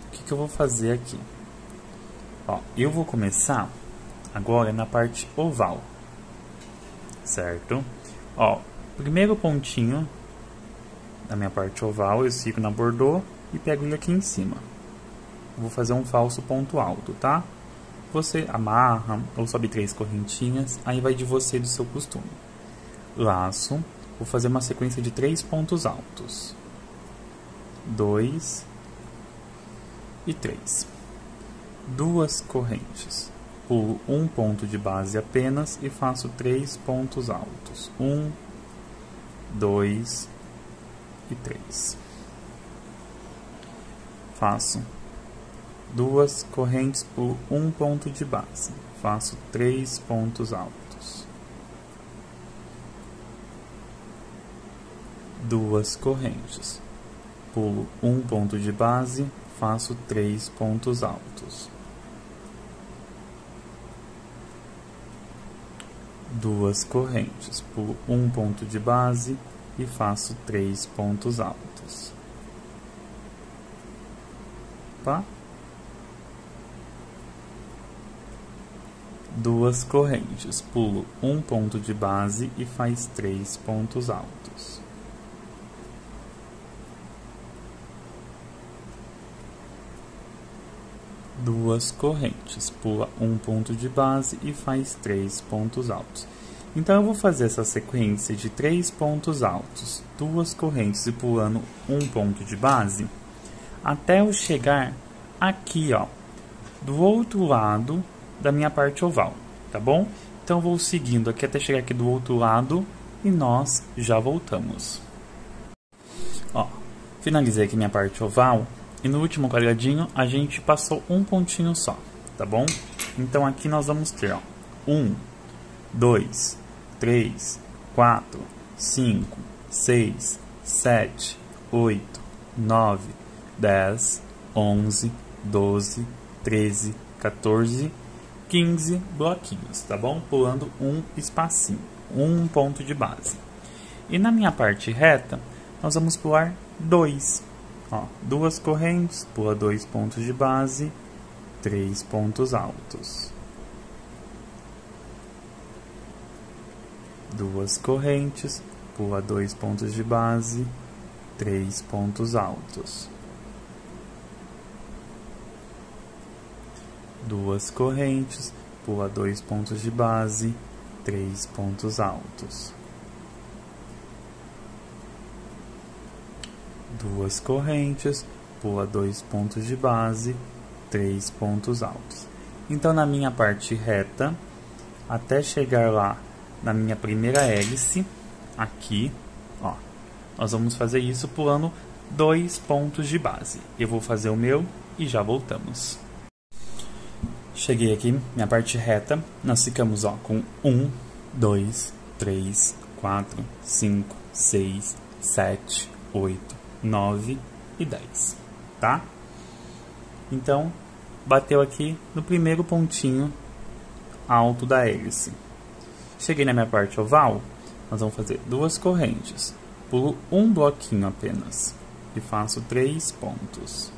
O que eu vou fazer aqui? Ó, eu vou começar agora na parte oval, certo? Ó, primeiro pontinho da minha parte oval, eu sigo na bordô e pego ele aqui em cima. Vou fazer um falso ponto alto, tá? Você amarra ou sobe 3 correntinhas, aí vai de você e do seu costume. Laço, vou fazer uma sequência de 3 pontos altos. 2 e 3. 2 correntes. Pulo um ponto de base apenas e faço 3 pontos altos. 1, 2 e 3. Faço 2 correntes por um ponto de base. Faço 3 pontos altos. 2 correntes. Pulo um ponto de base, faço 3 pontos altos. 2 correntes. Pulo um ponto de base e faço 3 pontos altos. Tá? 2 correntes, pulo um ponto de base e faz 3 pontos altos. 2 correntes, pula um ponto de base e faz 3 pontos altos. Então eu vou fazer essa sequência de 3 pontos altos, 2 correntes e pulando um ponto de base, até eu chegar aqui, ó, do outro lado da minha parte oval, tá bom? Então eu vou seguindo aqui até chegar aqui do outro lado e nós já voltamos. Ó, finalizei aqui minha parte oval e no último quadradinho a gente passou um pontinho só, tá bom? Então aqui nós vamos ter, ó, 1, 2, 3, 4, 5, 6, 7, 8, 9, 10, 11, 12, 13, 14, 15 bloquinhos, tá bom? Pulando um espacinho, um ponto de base. E na minha parte reta, nós vamos pular 2. Ó, 2 correntes, pula 2 pontos de base, 3 pontos altos. 2 correntes, pula 2 pontos de base, 3 pontos altos. 2 correntes, pula 2 pontos de base, 3 pontos altos. 2 correntes, pula 2 pontos de base, 3 pontos altos. Então na minha parte reta, até chegar lá na minha primeira hélice, aqui, ó, nós vamos fazer isso pulando 2 pontos de base. Eu vou fazer o meu e já voltamos. Cheguei aqui, minha parte reta, nós ficamos, ó, com 1, 2, 3, 4, 5, 6, 7, 8, 9 e 10, tá? Então, bateu aqui no primeiro pontinho alto da hélice. Cheguei na minha parte oval, nós vamos fazer 2 correntes. Pulo um bloquinho apenas e faço 3 pontos.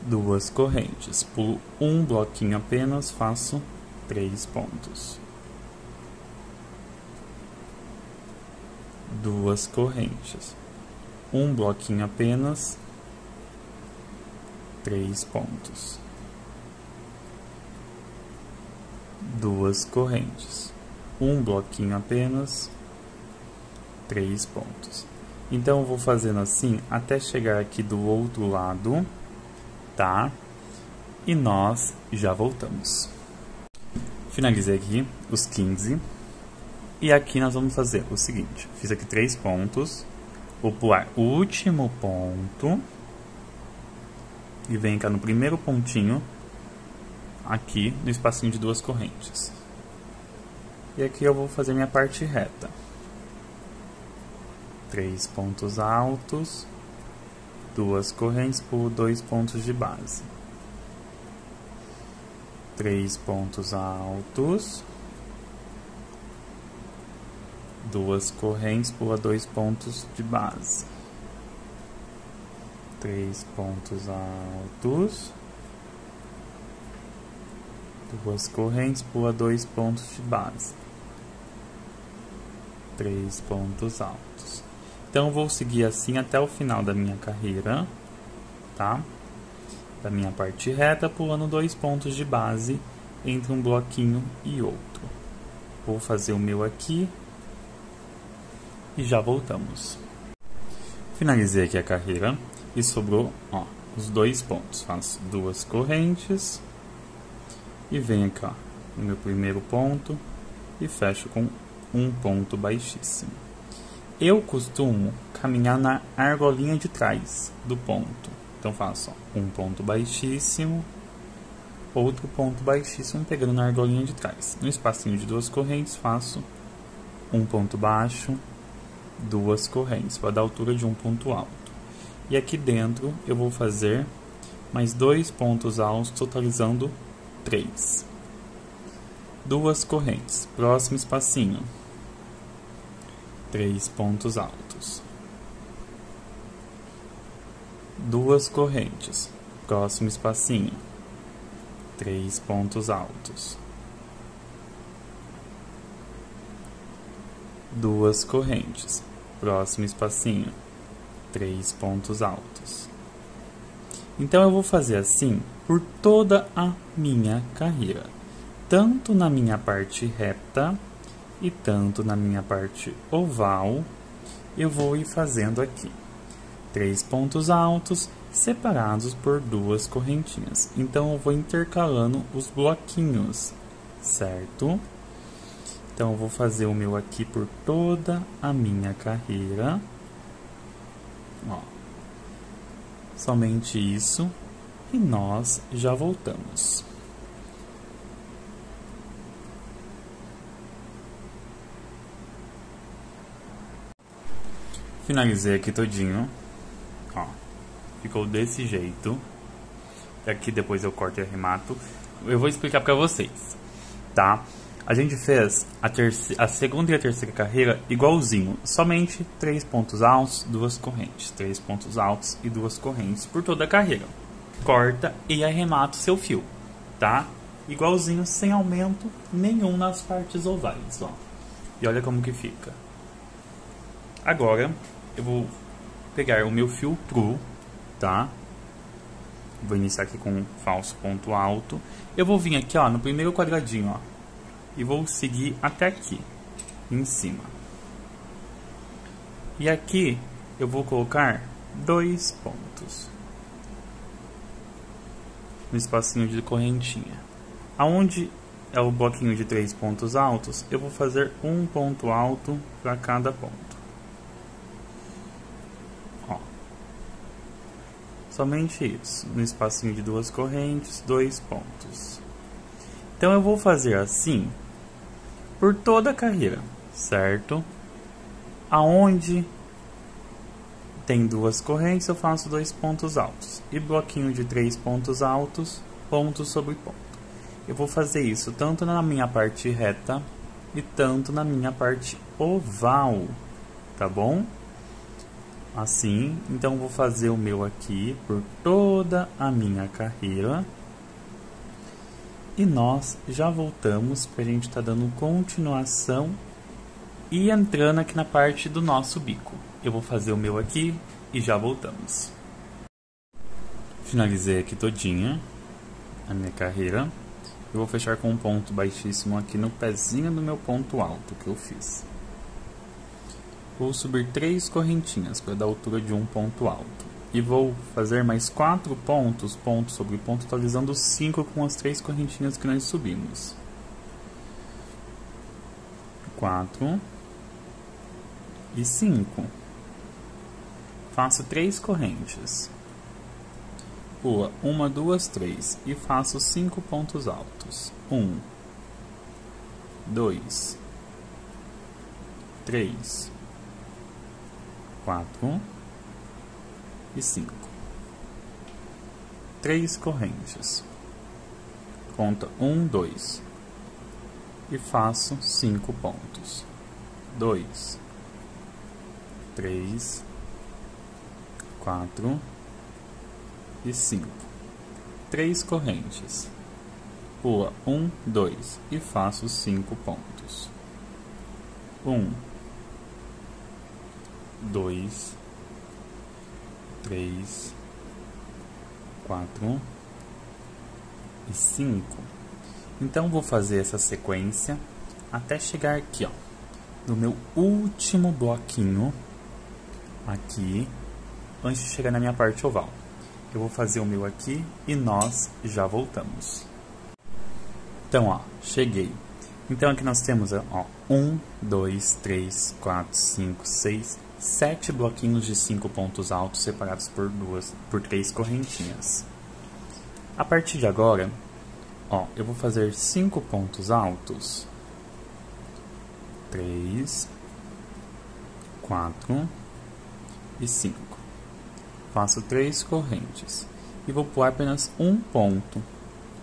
2 correntes, pulo um bloquinho apenas, faço 3 pontos. 2 correntes, um bloquinho apenas, 3 pontos. 2 correntes, um bloquinho apenas, 3 pontos. Então eu vou fazendo assim até chegar aqui do outro lado, tá? E nós já voltamos. Finalizei aqui os 15. E aqui nós vamos fazer o seguinte. Fiz aqui 3 pontos. Vou pular o último ponto. E venho cá no primeiro pontinho. Aqui no espacinho de 2 correntes. E aqui eu vou fazer minha parte reta. 3 pontos altos, 2 correntes, pulo 2 pontos de base. 3 pontos altos, 2 correntes, pula 2 pontos de base. 3 pontos altos, 2 correntes, pula 2 pontos de base. 3 pontos altos. Então, eu vou seguir assim até o final da minha carreira, tá? Da minha parte reta, pulando 2 pontos de base entre um bloquinho e outro. Vou fazer o meu aqui e já voltamos. Finalizei aqui a carreira e sobrou, ó, os 2 pontos. Faço 2 correntes e venho aqui, ó, no meu primeiro ponto e fecho com um ponto baixíssimo. Eu costumo caminhar na argolinha de trás do ponto. Então faço, ó, um ponto baixíssimo, outro ponto baixíssimo, pegando na argolinha de trás. No espacinho de 2 correntes, faço um ponto baixo, 2 correntes, para dar altura de um ponto alto. E aqui dentro eu vou fazer mais 2 pontos altos, totalizando 3. 2 correntes, próximo espacinho, 3 pontos altos. 2 correntes, próximo espacinho, 3 pontos altos. 2 correntes, próximo espacinho, 3 pontos altos. Então eu vou fazer assim por toda a minha carreira, tanto na minha parte reta e tanto na minha parte oval. Eu vou ir fazendo aqui 3 pontos altos separados por 2 correntinhas. Então eu vou intercalando os bloquinhos, certo? Então eu vou fazer o meu aqui por toda a minha carreira. Ó, somente isso e nós já voltamos. Finalizei aqui todinho, ó, ficou desse jeito. Aqui depois eu corto e arremato. Eu vou explicar pra vocês, tá? A gente fez a segunda e a terceira carreira igualzinho, somente 3 pontos altos, 2 correntes. 3 pontos altos e 2 correntes por toda a carreira. Corta e arremata o seu fio, tá? Igualzinho, sem aumento nenhum nas partes ovais, ó. E olha como que fica. Agora, eu vou pegar o meu fio cru, tá? Vou iniciar aqui com um falso ponto alto. Eu vou vir aqui, ó, no primeiro quadradinho, ó, e vou seguir até aqui, em cima. E aqui eu vou colocar 2 pontos no espacinho de correntinha. Aonde é o bloquinho de 3 pontos altos, eu vou fazer um ponto alto para cada ponto. Ó, somente isso, no espacinho de 2 correntes, 2 pontos. Então eu vou fazer assim por toda a carreira, certo? Aonde tem 2 correntes, eu faço 2 pontos altos. E bloquinho de 3 pontos altos, ponto sobre ponto. Eu vou fazer isso tanto na minha parte reta e tanto na minha parte oval, tá bom? Assim, então vou fazer o meu aqui por toda a minha carreira. E nós já voltamos para a gente estar dando continuação e entrando aqui na parte do nosso bico. Eu vou fazer o meu aqui e já voltamos. Finalizei aqui todinha a minha carreira. Eu vou fechar com um ponto baixíssimo aqui no pezinho do meu ponto alto que eu fiz. Vou subir 3 correntinhas para dar altura de um ponto alto. E vou fazer mais 4 pontos, ponto sobre ponto, totalizando 5 com as 3 correntinhas que nós subimos. 4 e 5. Faço 3 correntes. Pula 1, 2, 3 e faço 5 pontos altos. 1, 2, 3, 4 e 5. 3 correntes. Conta 1, 2 e faço 5 pontos. 2, 3, 4 e 5. 3 correntes. Pula 1, 2 e faço 5 pontos. 1, 2, 3, 4 e 5. Então vou fazer essa sequência até chegar aqui, ó, no meu último bloquinho aqui, antes de chegar na minha parte oval. Eu vou fazer o meu aqui e nós já voltamos. Então, ó, cheguei. Então aqui nós temos, ó, 1, 2, 3, 4, 5, 6, 7 bloquinhos de 5 pontos altos separados por 3 correntinhas. A partir de agora, ó, eu vou fazer 5 pontos altos. 3, 4 e 5. Faço 3 correntes e vou pular apenas um ponto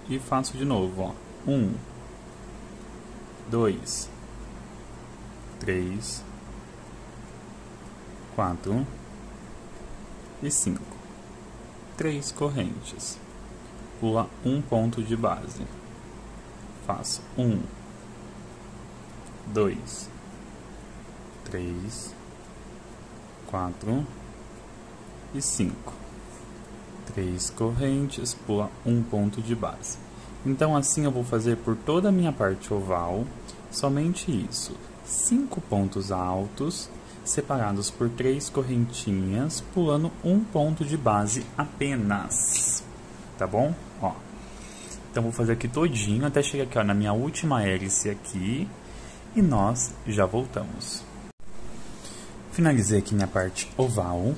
e faço de novo, ó, 1, 2, 3, 4 e 5. 3 correntes. Pula um ponto de base. Faço 1, 2, 3, 4 e 5. 3 correntes, pula um ponto de base. Então assim eu vou fazer por toda a minha parte oval, somente isso. 5 pontos altos, separados por 3 correntinhas, pulando um ponto de base apenas. Tá bom? Ó. Então vou fazer aqui todinho, até chegar aqui, ó, na minha última hélice aqui, e nós já voltamos. Finalizei aqui minha parte oval,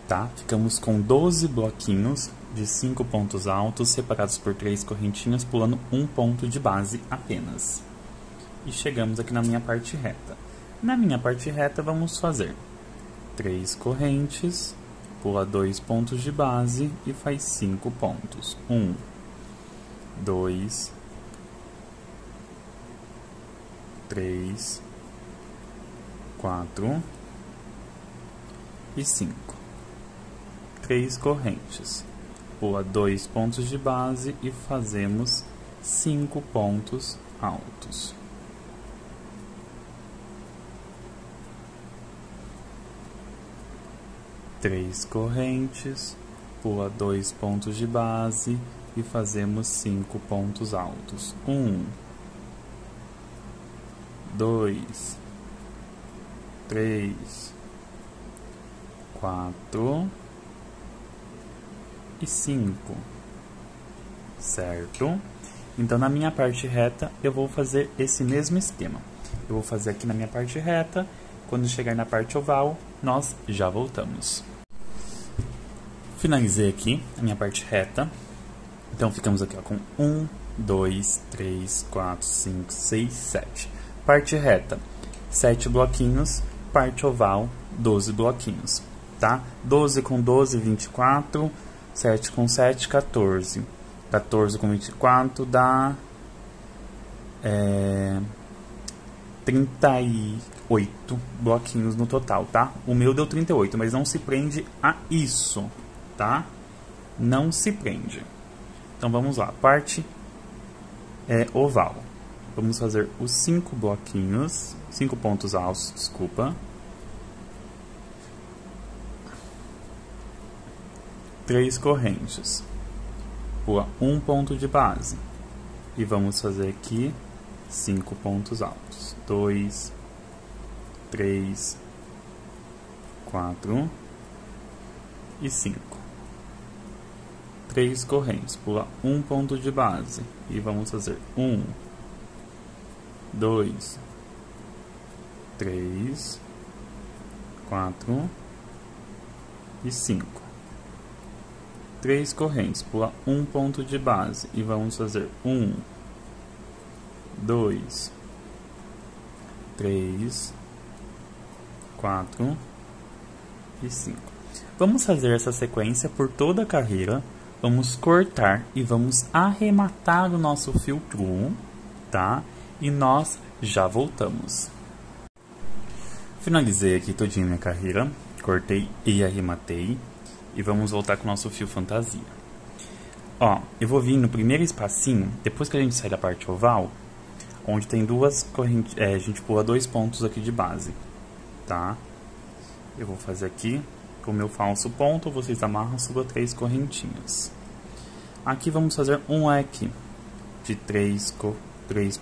tá? Ficamos com 12 bloquinhos de 5 pontos altos, separados por 3 correntinhas, pulando um ponto de base apenas. E chegamos aqui na minha parte reta. Na minha parte reta, vamos fazer 3 correntes, pula 2 pontos de base e faz 5 pontos. 1, 2, 3, 4 e 5. 3 correntes. Pula 2 pontos de base e fazemos 5 pontos altos. Três correntes, pula 2 pontos de base e fazemos 5 pontos altos. 1, 2, 3, 4 e 5, certo? Então, na minha parte reta, eu vou fazer esse mesmo esquema. Eu vou fazer aqui na minha parte reta, quando chegar na parte oval, nós já voltamos. Finalizei aqui a minha parte reta. Então, ficamos aqui, ó, com 1, 2, 3, 4, 5, 6, 7. Parte reta, 7 bloquinhos. Parte oval, 12 bloquinhos, tá? 12 com 12, 24. 7 com 7, 14. 14 com 24 dá 38 bloquinhos no total, tá? O meu deu 38, mas não se prende a isso, tá? Não se prende. Então vamos lá, parte oval. Vamos fazer os 5 bloquinhos, 5 pontos altos, desculpa. 3 correntes, pula um ponto de base e vamos fazer aqui 5 pontos altos. 2, 3, 4 e 5. 3 correntes, pula um ponto de base e vamos fazer 1, 2, 3, 4 e 5. 3 correntes, pula um ponto de base e vamos fazer 1, 2, 3, 4 e 5. Vamos fazer essa sequência por toda a carreira. Vamos cortar e vamos arrematar o nosso fio true, tá? E nós já voltamos. Finalizei aqui todinha minha carreira, cortei e arrematei. E vamos voltar com o nosso fio fantasia. Ó, eu vou vir no primeiro espacinho, depois que a gente sai da parte oval, onde tem duas correntes, a gente pula 2 pontos aqui de base, tá? Eu vou fazer aqui com o meu falso ponto, vocês amarram, suba 3 correntinhas. Aqui vamos fazer um leque de 3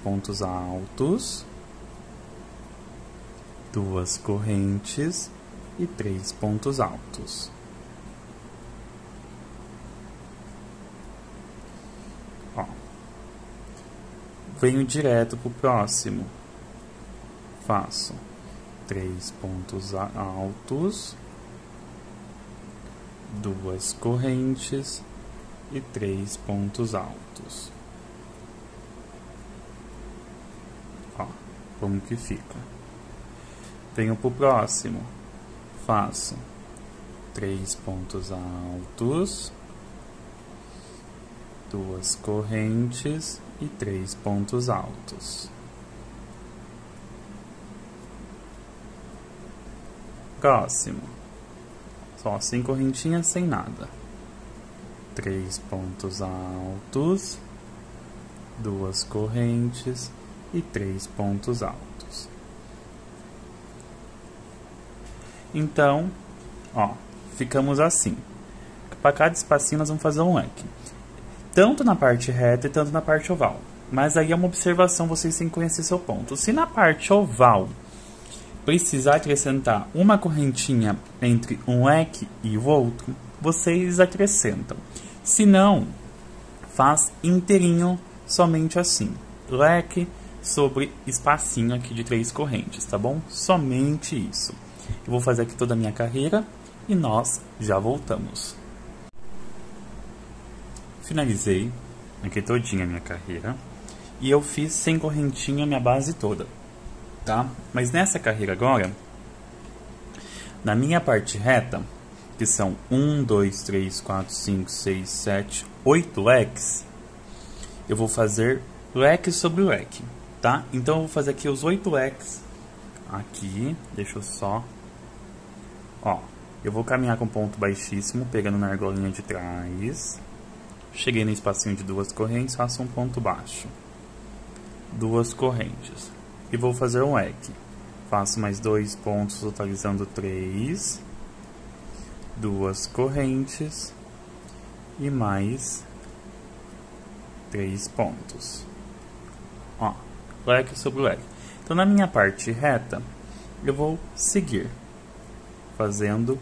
pontos altos, 2 correntes e 3 pontos altos. Ó, venho direto pro próximo, faço 3 pontos altos, 2 correntes e 3 pontos altos. Ó, como que fica? Venho pro próximo, faço 3 pontos altos, 2 correntes e 3 pontos altos. Próximo, só 5 correntinhas sem nada. 3 pontos altos, 2 correntes e 3 pontos altos. Então, ó, ficamos assim. Para cada espacinho nós vamos fazer um leque. Tanto na parte reta e tanto na parte oval. Mas aí é uma observação, vocês têm que conhecer seu ponto. Se na parte oval precisar acrescentar uma correntinha entre um leque e o outro, vocês acrescentam. Se não, faz inteirinho somente assim. Leque sobre espacinho aqui de 3 correntes, tá bom? Somente isso. Eu vou fazer aqui toda a minha carreira e nós já voltamos. Finalizei aqui todinha a minha carreira e eu fiz sem correntinha a minha base toda, tá? Mas nessa carreira agora, na minha parte reta, que são 1, 2, 3, 4, 5, 6, 7, 8 leques, eu vou fazer leque sobre leque, tá? Então eu vou fazer aqui os 8 leques aqui, deixa eu só, ó, eu vou caminhar com ponto baixíssimo, pegando na argolinha de trás, cheguei no espacinho de 2 correntes, faço um ponto baixo, 2 correntes, e vou fazer um leque, faço mais 2 pontos, totalizando 3, 2 correntes, e mais 3 pontos, ó, leque sobre leque. Então, na minha parte reta, eu vou seguir fazendo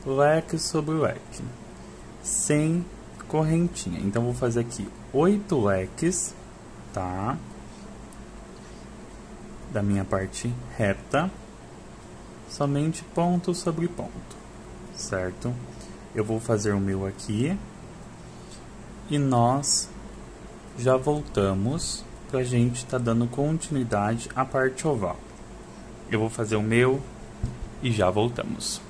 leque sobre leque, sem correntinha. Então, vou fazer aqui 8 leques, tá? Da minha parte reta, somente ponto sobre ponto, certo? Eu vou fazer o meu aqui e nós já voltamos pra gente tá dando continuidade à parte oval. Eu vou fazer o meu e já voltamos.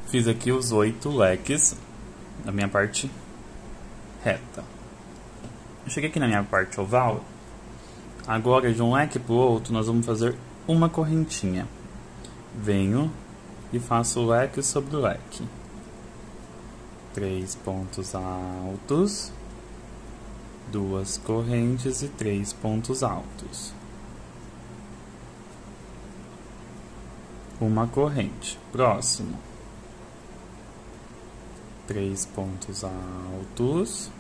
Fiz aqui os 8 leques da minha parte reta. Eu cheguei aqui na minha parte oval. Agora, de um leque pro outro, nós vamos fazer uma correntinha. Venho e faço leque sobre leque. 3 pontos altos, 2 correntes e 3 pontos altos. Uma corrente. Próximo. 3 pontos altos,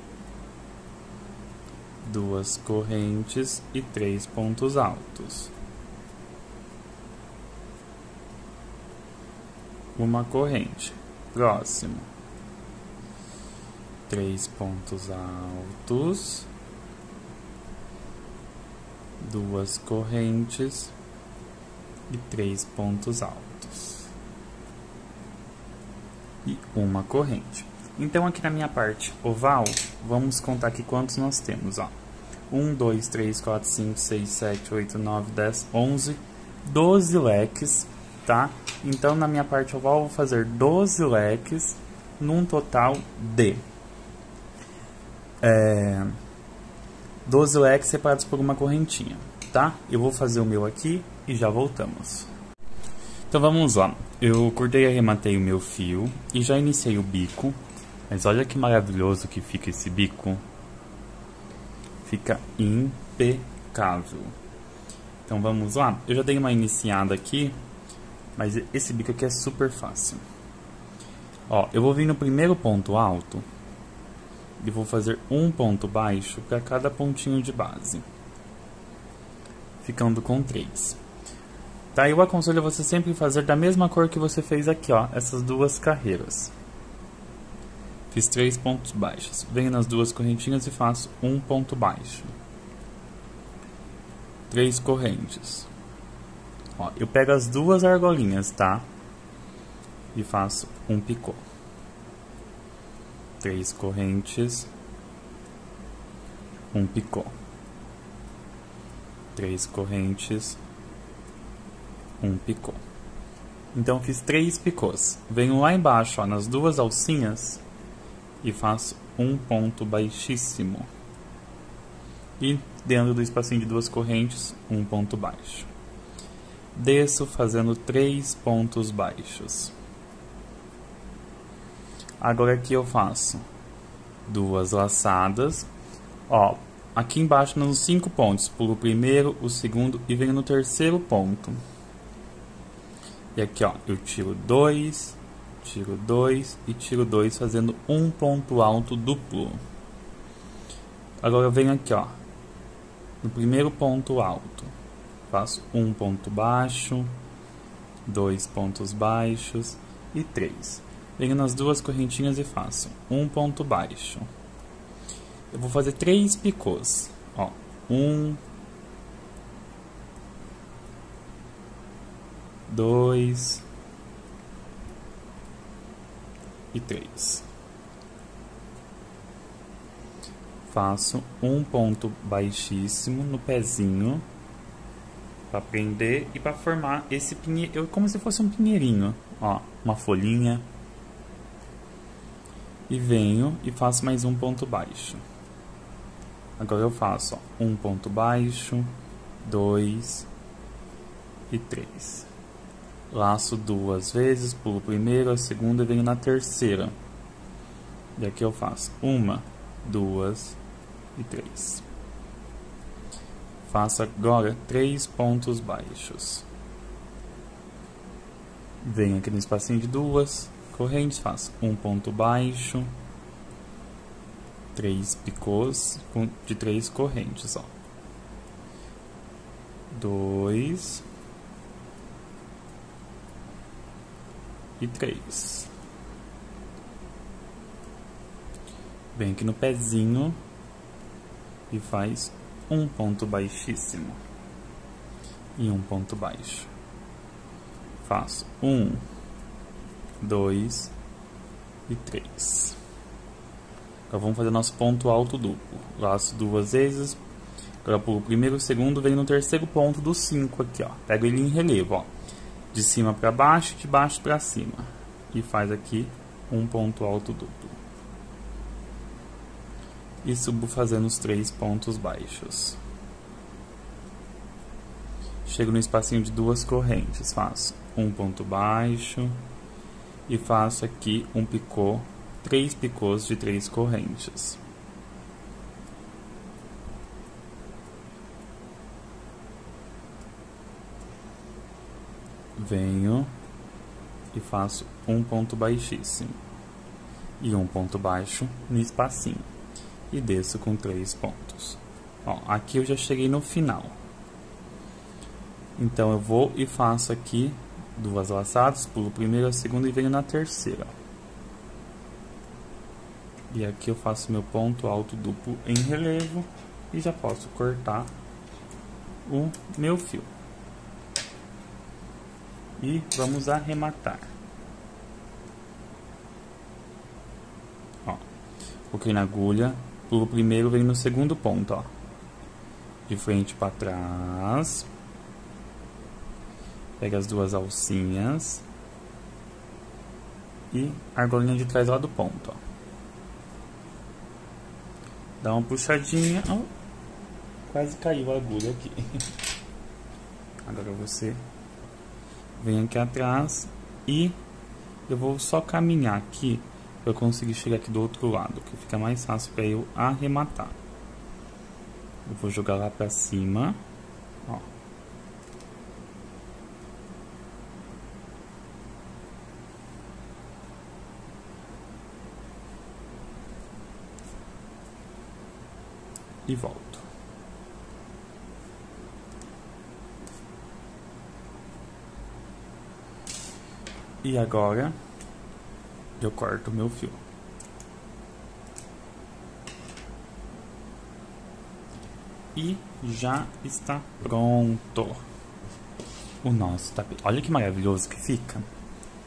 2 correntes e 3 pontos altos. Uma corrente. Próximo. 3 pontos altos, 2 correntes e 3 pontos altos. E uma corrente. Então, aqui na minha parte oval, vamos contar aqui quantos nós temos, ó. 1, 2, 3, 4, 5, 6, 7, 8, 9, 10, 11, 12 leques tá? Então, na minha parte oval, eu vou fazer 12 leques, num total de 12 leques separados por uma correntinha, tá? Eu vou fazer o meu aqui e já voltamos. Então, vamos lá. Eu cortei e arrematei o meu fio e já iniciei o bico. Mas olha que maravilhoso que fica esse bico. Fica impecável. Então vamos lá. Eu já dei uma iniciada aqui, mas esse bico aqui é super fácil. Ó, eu vou vir no primeiro ponto alto e vou fazer um ponto baixo para cada pontinho de base, ficando com 3. Tá? Eu aconselho você sempre fazer da mesma cor que você fez aqui, ó, essas duas carreiras. Fiz 3 pontos baixos. Venho nas duas correntinhas e faço um ponto baixo. 3 correntes. Ó, eu pego as duas argolinhas, tá? E faço um picô. 3 correntes. Um picô. 3 correntes. Um picô. Então, fiz 3 picôs. Venho lá embaixo, ó, nas duas alcinhas e faço um ponto baixíssimo. E dentro do espacinho de duas correntes, um ponto baixo. Desço fazendo 3 pontos baixos. Agora aqui eu faço 2 laçadas. Ó, aqui embaixo nos 5 pontos, pulo o primeiro, o segundo e venho no terceiro ponto. E aqui, ó, eu tiro 2 e tiro 2, fazendo um ponto alto duplo. Agora eu venho aqui, ó, no primeiro ponto alto, faço um ponto baixo, 2 pontos baixos e 3. Venho nas duas correntinhas e faço um ponto baixo. Eu vou fazer 3 picôs, ó, 1, 2 e 3. Faço um ponto baixíssimo no pezinho para prender e para formar esse pinheiro, como se fosse um pinheirinho, ó, uma folhinha. E venho e faço mais um ponto baixo. Agora eu faço, ó, um ponto baixo, 2 e 3. Laço 2 vezes, pulo o primeiro, a segunda e venho na terceira. E aqui eu faço 1, 2 e 3. Faço agora 3 pontos baixos. Venho aqui no espacinho de duas correntes, faço um ponto baixo, 3 picôs de 3 correntes, ó. 2 e 3. Vem aqui no pezinho e faz um ponto baixíssimo e um ponto baixo. Faço 1, 2 e 3. Agora vamos fazer nosso ponto alto duplo. Laço 2 vezes. Agora pulo o primeiro, o segundo, venho no terceiro ponto do 5 aqui, ó. Pego ele em relevo, ó. De cima para baixo, de baixo para cima. E faz aqui um ponto alto duplo. E subo fazendo os 3 pontos baixos. Chego no espacinho de duas correntes, faço um ponto baixo e faço aqui um picô, 3 picôs de 3 correntes. Venho e faço um ponto baixíssimo e um ponto baixo no espacinho e desço com 3 pontos. Ó, aqui eu já cheguei no final. Então eu vou e faço aqui 2 laçadas, pulo o primeiro, a segunda e venho na terceira. E aqui eu faço meu ponto alto duplo em relevo e já posso cortar o meu fio. E vamos arrematar. Ó, coloquei na agulha, pulo o primeiro, venho no segundo ponto, ó. De frente para trás. Pega as duas alcinhas e a argolinha de trás lá do ponto, ó. Dá uma puxadinha, ó, quase caiu a agulha aqui. Agora você vem aqui atrás e eu vou só caminhar aqui para eu conseguir chegar aqui do outro lado, que fica mais fácil para eu arrematar. Eu vou jogar lá para cima, ó. E volto. E agora eu corto o meu fio. E já está pronto o nosso tapete. Olha que maravilhoso que fica.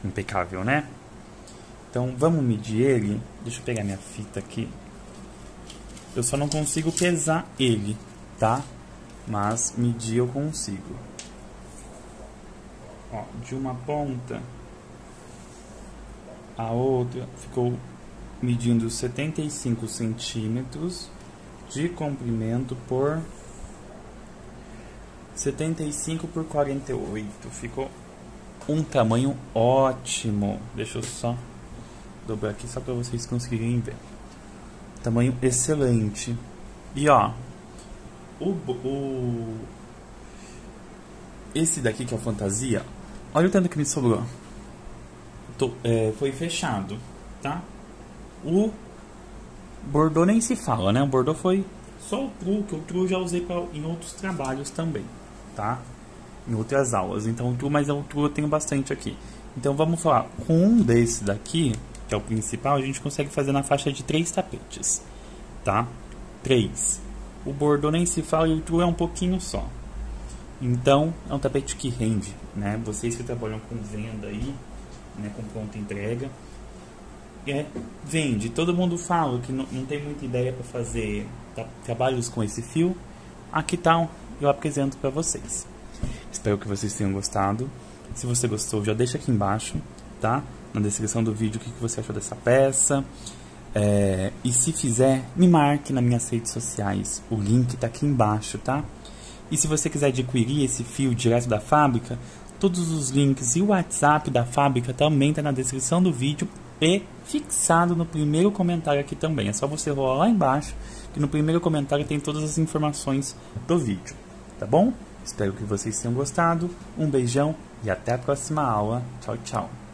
Impecável, né? Então vamos medir ele. Deixa eu pegar minha fita aqui. Eu só não consigo pesar ele, tá? Mas medir eu consigo. Ó, de uma ponta a outra ficou medindo 75 centímetros de comprimento por 75 por 48. Ficou um tamanho ótimo. Deixa eu só dobrar aqui só para vocês conseguirem ver. Tamanho excelente. E ó, esse daqui que é a fantasia, olha o tanto que me sobrou. Foi fechado, tá? O bordô nem se fala, né? O bordô foi só o tru, que o tru eu já usei em outros trabalhos também, tá? Em outras aulas. Então o tru, mas o tru eu tenho bastante aqui. Então vamos falar, com um desse daqui, que é o principal, a gente consegue fazer na faixa de 3 tapetes, tá? 3. O bordô nem se fala e o tru é um pouquinho só. Então é um tapete que rende, né? Vocês que trabalham com venda aí, né, com pronta entrega, vende. Todo mundo fala que não tem muita ideia para fazer trabalhos com esse fio. Aqui tá, eu apresento para vocês. Espero que vocês tenham gostado. Se você gostou, já deixa aqui embaixo, tá? Na descrição do vídeo o que você achou dessa peça. E se fizer, me marque nas minhas redes sociais. O link tá aqui embaixo, tá? E se você quiser adquirir esse fio direto da fábrica, todos os links e o WhatsApp da fábrica também tá na descrição do vídeo e fixado no primeiro comentário aqui também. É só você rolar lá embaixo, que no primeiro comentário tem todas as informações do vídeo, tá bom? Espero que vocês tenham gostado. Um beijão e até a próxima aula. Tchau, tchau.